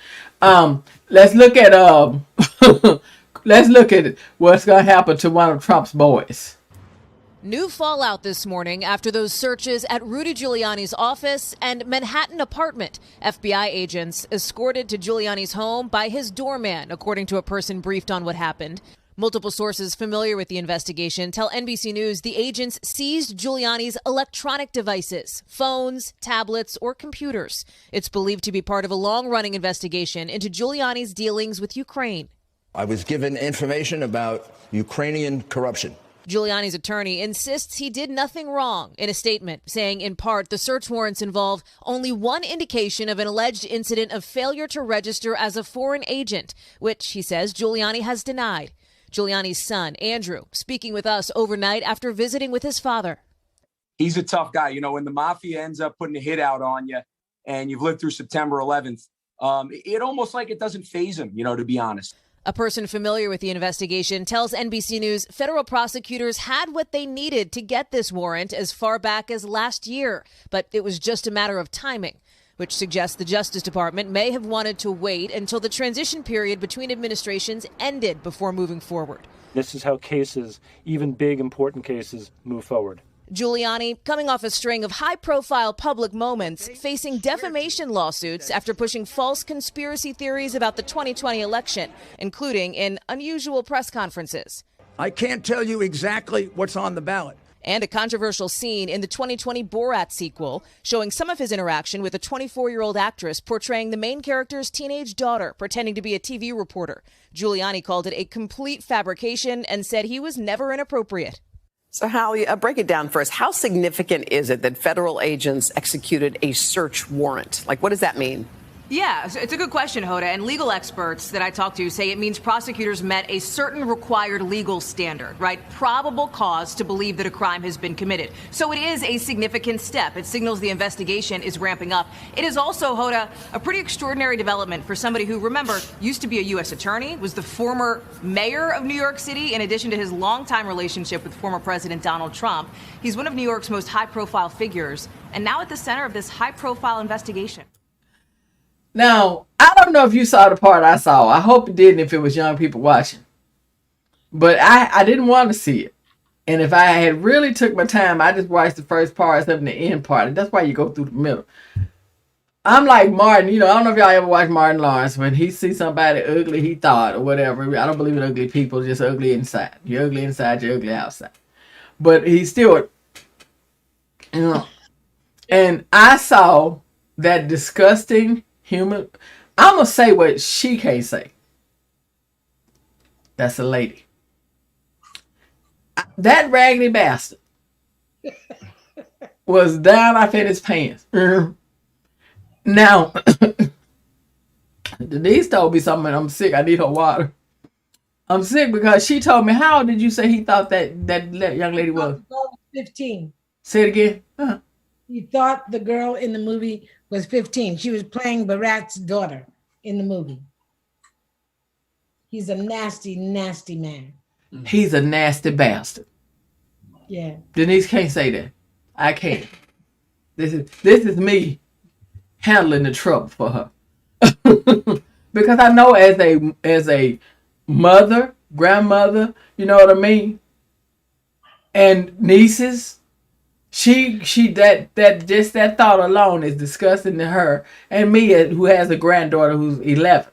Let's look at let's look at what's going to happen to one of Trump's boys. New fallout this morning after those searches at Rudy Giuliani's office and Manhattan apartment. FBI agents escorted to Giuliani's home by his doorman, according to a person briefed on what happened. Multiple sources familiar with the investigation tell NBC News the agents seized Giuliani's electronic devices, phones, tablets, or computers. It's believed to be part of a long-running investigation into Giuliani's dealings with Ukraine. I was given information about Ukrainian corruption. Giuliani's attorney insists he did nothing wrong in a statement, saying in part the search warrants involve only one indication of an alleged incident of failure to register as a foreign agent, which he says Giuliani has denied. Giuliani's son, Andrew, speaking with us overnight after visiting with his father. He's a tough guy. You know, when the mafia ends up putting a hit out on you and you've lived through September 11th, it almost like it doesn't faze him, you know, to be honest. A person familiar with the investigation tells NBC News federal prosecutors had what they needed to get this warrant as far back as last year, but it was just a matter of timing, which suggests the Justice Department may have wanted to wait until the transition period between administrations ended before moving forward. This is how cases, even big, important cases, move forward. Giuliani, coming off a string of high-profile public moments, facing defamation lawsuits after pushing false conspiracy theories about the 2020 election, including in unusual press conferences. I can't tell you exactly what's on the ballot. And a controversial scene in the 2020 Borat sequel, showing some of his interaction with a 24-year-old actress portraying the main character's teenage daughter, pretending to be a TV reporter. Giuliani called it a complete fabrication and said he was never inappropriate. So, Hallie, break it down for us. How significant is it that federal agents executed a search warrant? Like, what does that mean? Yeah, it's a good question, Hoda. And legal experts that I talked to say it means prosecutors met a certain required legal standard, right? Probable cause to believe that a crime has been committed. So it is a significant step. It signals the investigation is ramping up. It is also, Hoda, a pretty extraordinary development for somebody who, remember, used to be a U.S. attorney, was the former mayor of New York City, in addition to his longtime relationship with former President Donald Trump. He's one of New York's most high-profile figures, and now at the center of this high-profile investigation. Now, I don't know if you saw the part I saw. I hope you didn't if it was young people watching. But I didn't want to see it. And if I had really took my time, I just watched the first part and the end part. And that's why you go through the middle. I'm like Martin. You know, I don't know if y'all ever watched Martin Lawrence. When he sees somebody ugly, he thought, or whatever. I don't believe in ugly people, just ugly inside. You're ugly inside, you're ugly outside. But he still, you know. And I saw that disgusting human. I'm going to say what she can't say. That's a lady. That raggedy bastard was down off in his pants. Now, Denise told me something. I'm sick. I need her water. I'm sick because she told me, how old did you say he thought that young lady was? 15. Say it again. Huh. He thought the girl in the movie was 15. She was playing Barat's daughter in the movie. He's a nasty, nasty man. He's a nasty bastard. Yeah. Denise can't say that. I can't. This is me handling the trouble for her. Because I know as a mother, grandmother, you know what I mean? And nieces, She that thought alone is disgusting to her and me, who has a granddaughter who's 11.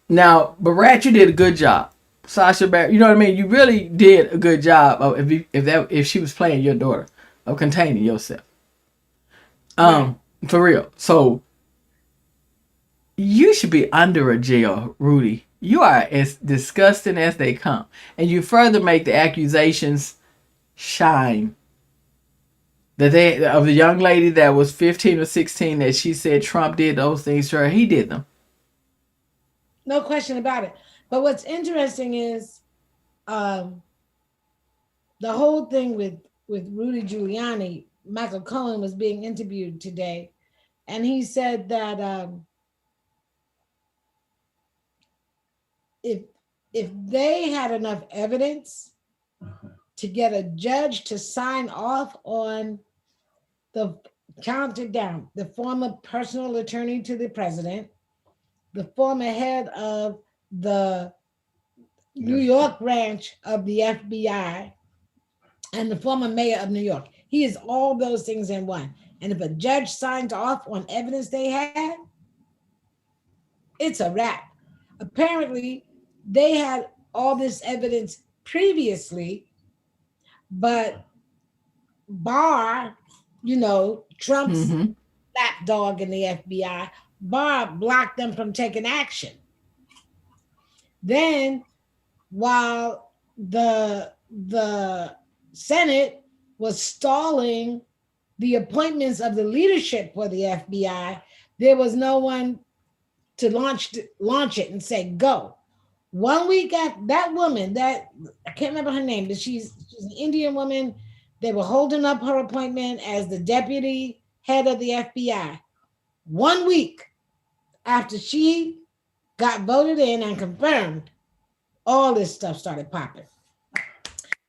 Now, Barat, you did a good job. Sasha Baron, you know what I mean? You really did a good job of if she was playing your daughter, of containing yourself. For real. So you should be under a jail, Rudy. You are as disgusting as they come, and you further make the accusations shine. That of the young lady that was 15 or 16 that she said Trump did those things to her, he did them. No question about it. But what's interesting is the whole thing with Rudy Giuliani. Michael Cohen was being interviewed today, and he said that if they had enough evidence to get a judge to sign off on the counted down, the former personal attorney to the president, the former head of the New York branch of the FBI, and the former mayor of New York. He is all those things in one. And if a judge signs off on evidence they had, it's a wrap. Apparently, they had all this evidence previously, but Barr, you know, Trump's lapdog in the FBI, Barr blocked them from taking action. Then, while the the Senate was stalling the appointments of the leadership for the FBI, there was no one to launch it and say go. 1 week after that woman, that I can't remember her name, but she's an Indian woman. They were holding up her appointment as the deputy head of the FBI. 1 week after she got voted in and confirmed, all this stuff started popping.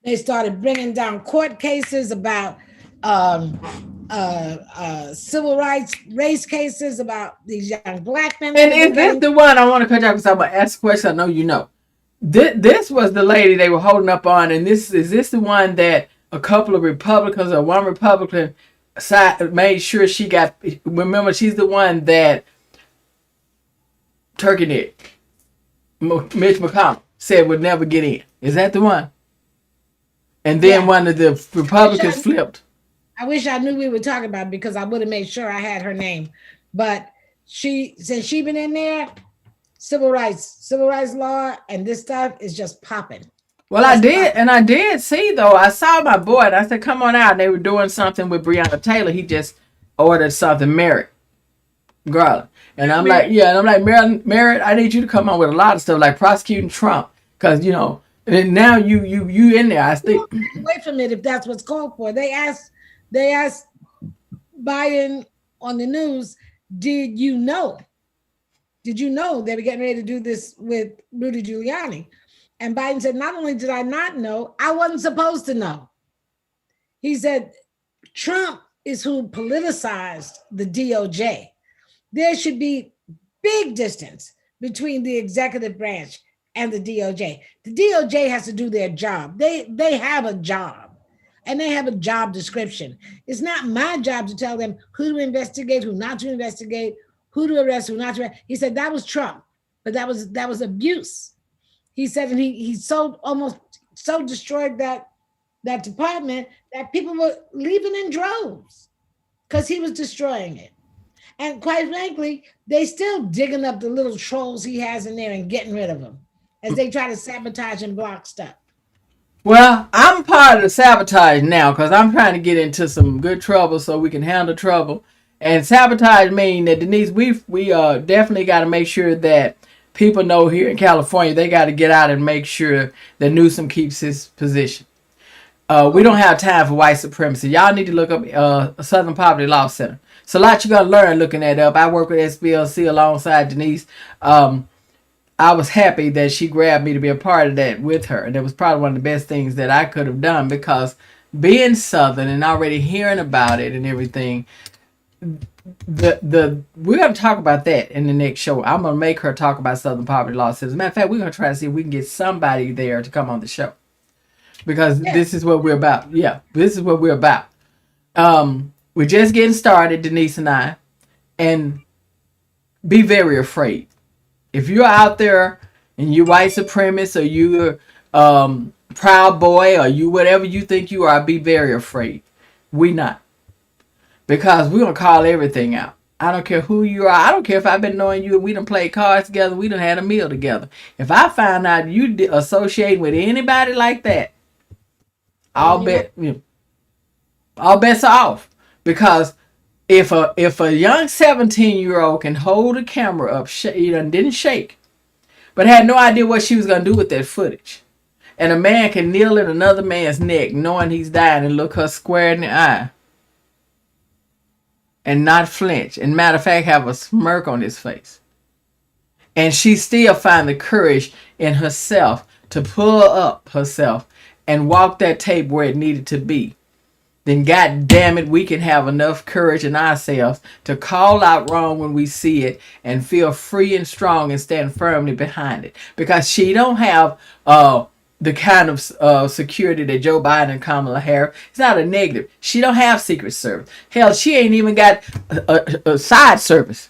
They started bringing down court cases about civil rights, race cases about these young black men. And is this the one I want to cut you off because I'm going to ask a question I know you know. This was the lady they were holding up on, and is this the one that a couple of Republicans or one Republican side made sure she got? Remember, she's the one that Turkey Neck, Mitch McConnell said would never get in. Is that the one? And then one of the Republicans flipped. I wish I knew we were talking about it because I would have made sure I had her name. But since she been in there, civil rights law and this stuff is just popping. Well, I did see though. I saw my boy and I said, "Come on out." And they were doing something with Breonna Taylor. He just ordered something, Merrick Garland, and I'm like, yeah, and I'm like, Merrick, I need you to come on with a lot of stuff like prosecuting Trump, because you know. And now you in there. I think. Away from it if that's what's called for. They asked Biden on the news, did you know they were getting ready to do this with Rudy Giuliani? And Biden said, not only did I not know, I wasn't supposed to know. He said, Trump is who politicized the DOJ. There should be big distance between the executive branch and the DOJ. The DOJ has to do their job. They have a job and they have a job description. It's not my job to tell them who to investigate, who not to investigate, who to arrest, who not to arrest. He said that was Trump, but that was abuse. He said, and he almost destroyed that department that people were leaving in droves because he was destroying it. And quite frankly, they still digging up the little trolls he has in there and getting rid of them as they try to sabotage and block stuff. Well, I'm part of the sabotage now because I'm trying to get into some good trouble so we can handle trouble. And sabotage means that, Denise, we definitely got to make sure that people know here in California they got to get out and make sure that Newsom keeps his position. We don't have time for white supremacy. Y'all need to look up Southern Poverty Law Center. It's a lot you're going to learn looking that up. I work with SBLC alongside Denise. I was happy that she grabbed me to be a part of that with her. And it was probably one of the best things that I could have done because being Southern and already hearing about it and everything, we're going to talk about that in the next show. I'm going to make her talk about Southern Poverty Law Center. As a matter of fact, we're going to try to see if we can get somebody there to come on the show. Because this is what we're about. Yeah, this is what we're about. We're just getting started, Denise and I. And be very afraid. If you're out there and you're white supremacist or you're Proud Boy or you whatever you think you are, be very afraid. We not. Because we're going to call everything out. I don't care who you are. I don't care if I've been knowing you and we done played cards together. We done had a meal together. If I find out you associating with anybody like that, all bets are off. Because if a young 17-year-old can hold a camera up, didn't shake, but had no idea what she was going to do with that footage, and a man can kneel in another man's neck knowing he's dying and look her square in the eye and not flinch, and matter of fact have a smirk on his face, and she still find the courage in herself to pull up herself and walk that tape where it needed to be, then God damn it, we can have enough courage in ourselves to call out wrong when we see it and feel free and strong and stand firmly behind it. Because she don't have the kind of security that Joe Biden and Kamala Harris. It's not a negative. She don't have Secret Service. Hell, she ain't even got a side service.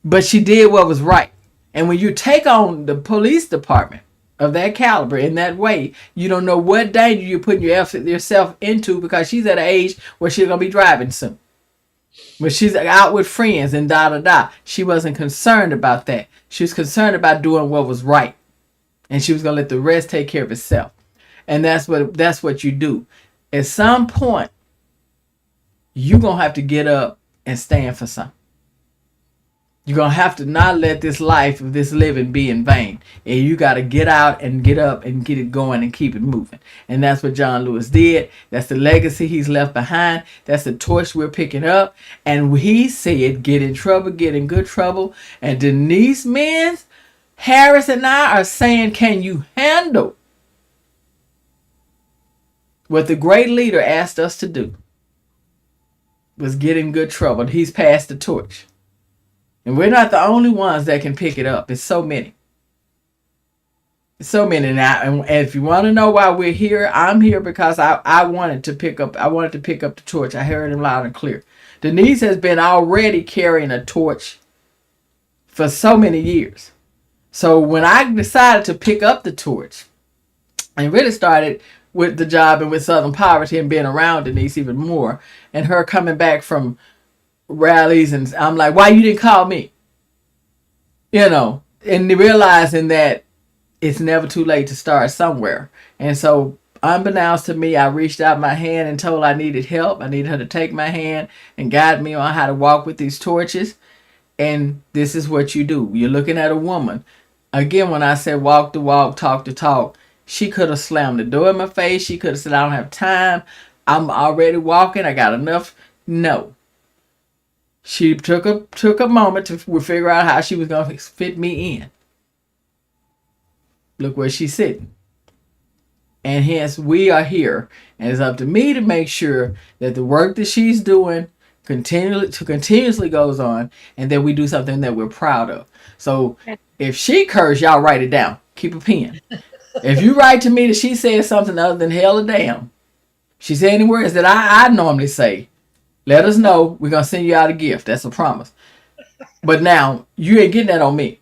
But she did what was right. And when you take on the police department of that caliber in that way, you don't know what danger you're putting yourself into, because she's at an age where she's going to be driving soon. But she's out with friends and She wasn't concerned about that. She was concerned about doing what was right. And she was going to let the rest take care of itself. And that's what you do. At some point, you're going to have to get up and stand for something. You're going to have to not let this life of this living be in vain. And you got to get out and get up and get it going and keep it moving. And that's what John Lewis did. That's the legacy he's left behind. That's the torch we're picking up. And he said, get in trouble, get in good trouble. And Denise Mins, Harris, and I are saying, can you handle what the great leader asked us to do? Was get in good trouble. He's passed the torch. And we're not the only ones that can pick it up. It's so many. It's so many now. And if you want to know why we're here, I'm here because I wanted to pick up the torch. I heard him loud and clear. Denise has been already carrying a torch for so many years. So when I decided to pick up the torch, and really started with the job and with Southern Poverty and being around Denise even more, and her coming back from rallies, and I'm like, why you didn't call me? And realizing that it's never too late to start somewhere. And so unbeknownst to me, I reached out my hand and told her I needed help. I needed her to take my hand and guide me on how to walk with these torches. And this is what you do. You're looking at a woman. Again, when I said walk the walk, talk the talk, she could have slammed the door in my face. She could have said, I don't have time. I'm already walking. I got enough. No. She took a moment to figure out how she was going to fit me in. Look where she's sitting. And hence, we are here. And it's up to me to make sure that the work that she's doing continuously goes on, and that we do something that we're proud of. So if she cursed, y'all write it down. Keep a pen. If you write to me that she said something other than hell or damn, she said any words that I normally say, let us know. We're going to send you out a gift. That's a promise. But now, you ain't getting that on me.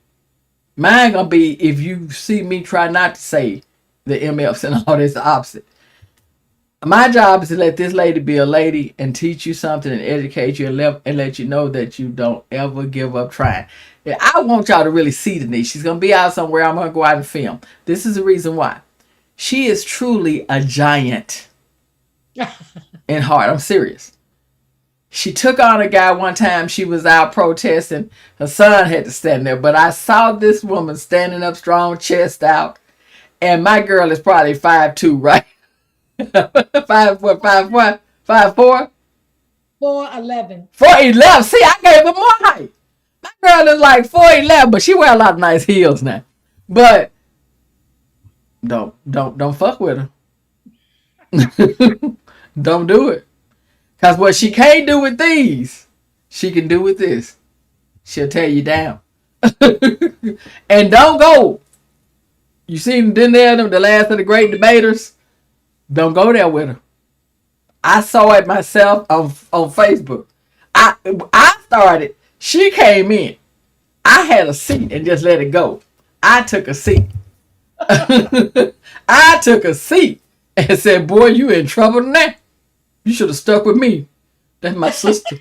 Mine going to be if you see me try not to say the MFs and all this, the opposite. My job is to let this lady be a lady and teach you something and educate you and let you know that you don't ever give up trying. I want y'all to really see Denise. She's going to be out somewhere. I'm going to go out and film. This is the reason why. She is truly a giant in heart. I'm serious. She took on a guy one time. She was out protesting. Her son had to stand there. But I saw this woman standing up strong, chest out. And my girl is probably 5'2", right? 5'4"? 4'11". 4'11". See, I gave her more height. My girl is like 4'11", but she wear a lot of nice heels now. But don't fuck with her. Don't do it. Because what she can't do with these, she can do with this. She'll tear you down. And don't go. You seen them the last of the great debaters? Don't go there with her. I saw it myself on Facebook. I started. She came in. I had a seat and just let it go. I took a seat. I took a seat and said, boy, you in trouble now. You should have stuck with me. That's my sister.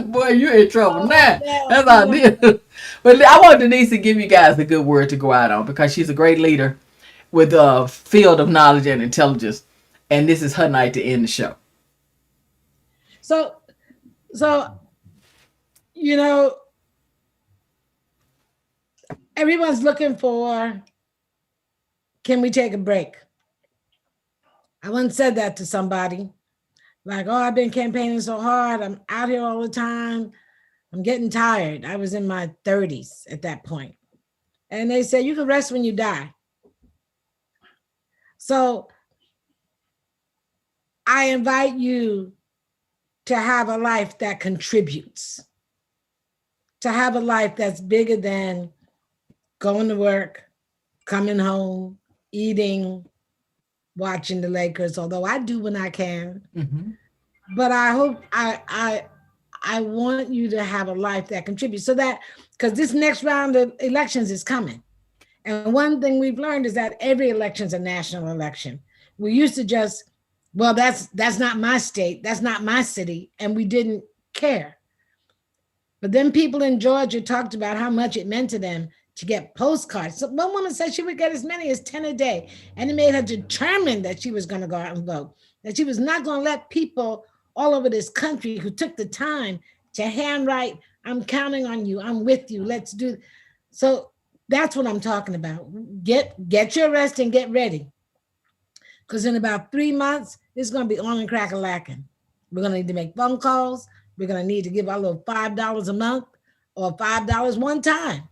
Boy, you in trouble now. That's all I did. But I want Denise to give you guys a good word to go out on, because she's a great leader with a field of knowledge and intelligence. And this is her night to end the show. So, everyone's looking for, can we take a break? I once said that to somebody, like, oh, I've been campaigning so hard. I'm out here all the time. I'm getting tired. I was in my 30s at that point. And they said, you can rest when you die. So I invite you to have a life that contributes, to have a life that's bigger than going to work, coming home, eating, watching the Lakers, although I do when I can. Mm-hmm. But I hope I want you to have a life that contributes, so that, because this next round of elections is coming. And one thing we've learned is that every election is a national election. We used to just, well, that's not my state, that's not my city, and we didn't care. But then people in Georgia talked about how much it meant to them to get postcards. So one woman said she would get as many as 10 a day, and it made her determined that she was going to go out and vote, that she was not going to let people all over this country who took the time to handwrite, I'm counting on you, I'm with you, let's do. So that's what I'm talking about. Get your rest and get ready. Because in about 3 months, it's going to be on and crack-a-lacking. We're going to need to make phone calls. We're going to need to give our little $5 a month or $5 one time.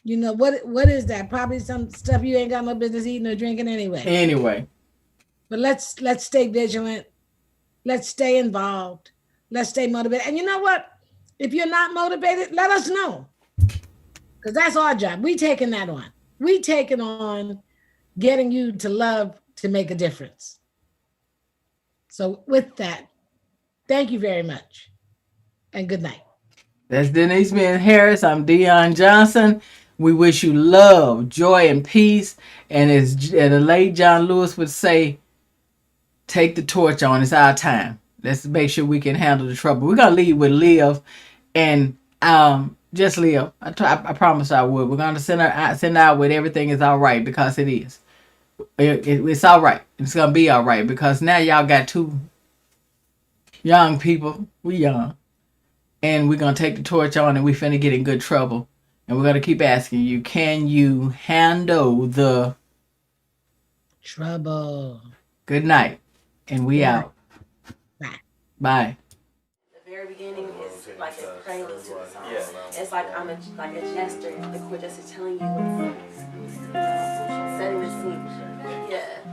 You know, what is that? Probably some stuff you ain't got no business eating or drinking anyway. Anyway. But let's stay vigilant. Let's stay involved. Let's stay motivated. And you know what? If you're not motivated, let us know. Because that's our job. We taking that on. We taking on getting you to love to make a difference. So with that, thank you very much. And good night. That's Denise Smith Harris. I'm Dionne Johnson. We wish you love, joy, and peace. And as the late John Lewis would say, take the torch on. It's our time. Let's make sure we can handle the trouble. We're going to leave with Liv. And just Liv. I promise I would. We're going to send out with everything is all right, because it is. It's all right. It's going to be all right, because now y'all got two young people. We young. And we're going to take the torch on, and we finna get in good trouble. And we're going to keep asking you, can you handle the trouble? Good night. And we out. Bye. Bye. The very beginning is like a prelude to the song. Yeah. It's like I'm a gesture. The chord just is telling you what's setting the scene. Yeah.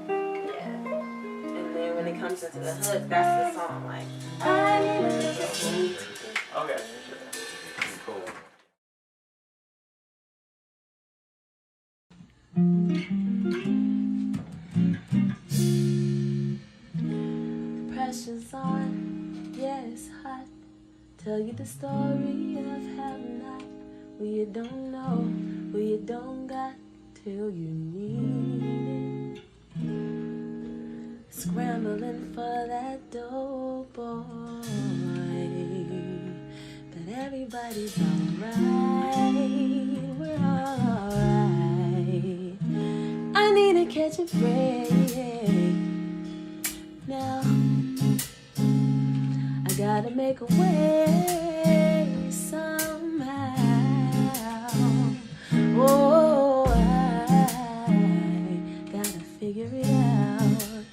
And then when it comes into the hook, that's the song. Like, I need to. Okay. Cool. Pressure's on, yeah, it's hot. Tell you the story of have not. Well, you don't know, well, you don't got till you need it. Scrambling for that dope boy, but everybody's alright. We're all alright. I need to catch a break. Now I gotta make a way somehow. Oh, I gotta figure it out.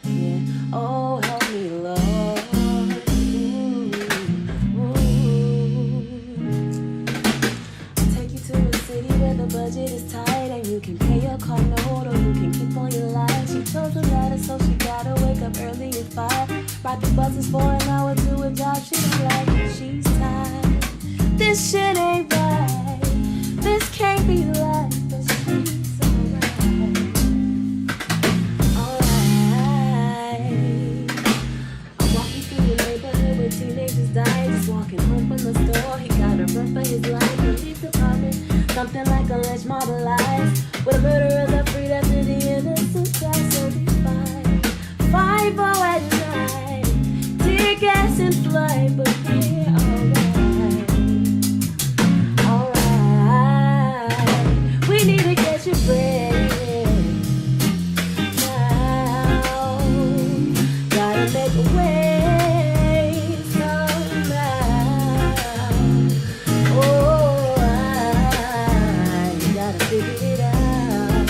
Yeah. Oh, help me, Lord. I'll take you to a city where the budget is tight and you can pay your car note or you can keep on your life. She chose the latter, so she gotta wake up early at 5. Ride the buses for an hour to a job she don't like. She's tired. This shit ain't right. This can't be life, but she's alright. Alright. I'm walking through the neighborhood where teenagers die. Just walking home from the store. He gotta run for his life. Police department, something like a lynch modelized. With a murderer up freed after the innocent die. So defined. 5-0 at night. Tear gas and flight, but we're alright. Alright. We need to catch a break now. Gotta make a way somehow. Oh, I gotta figure it out.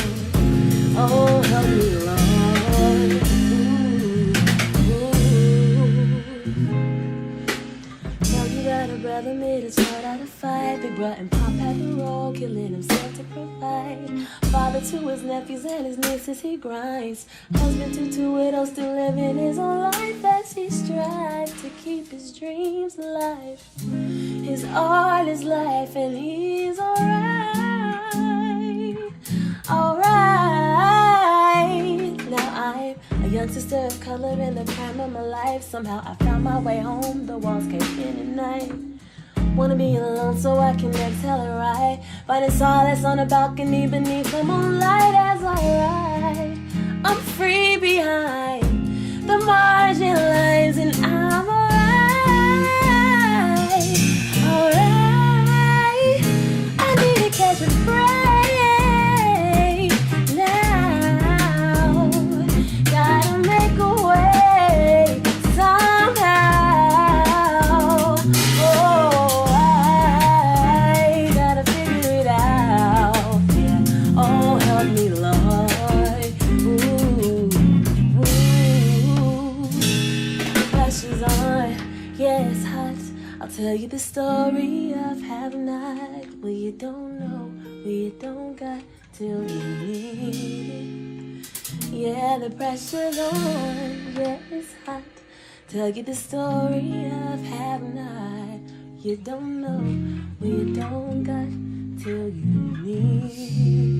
Oh, help me, Lord. Brother made his heart out of fight. Big Brother and Pop had the role, killing himself to provide. Father to his nephews and his nieces he grinds. Husband to 2 widows, still living his own life as he strives to keep his dreams alive. His art is life and he's alright. Alright. Now I'm a young sister of color in the prime of my life. Somehow I found my way home. The walls caved in at night. Wanna be alone so I can exhale and ride. Finding solace on a balcony beneath the moonlight as I ride. I'm free behind the margin lines and I'm alright. Alright. I need to catch a break. help me, Lord. Ooh, ooh. The pressure's on, yeah, it's hot. I'll tell you the story of have not. Well, you don't know, well, you don't got till you need it. Yeah, the pressure's on, yeah, it's hot. Tell you the story of have not. You don't know, well, you don't got till you need.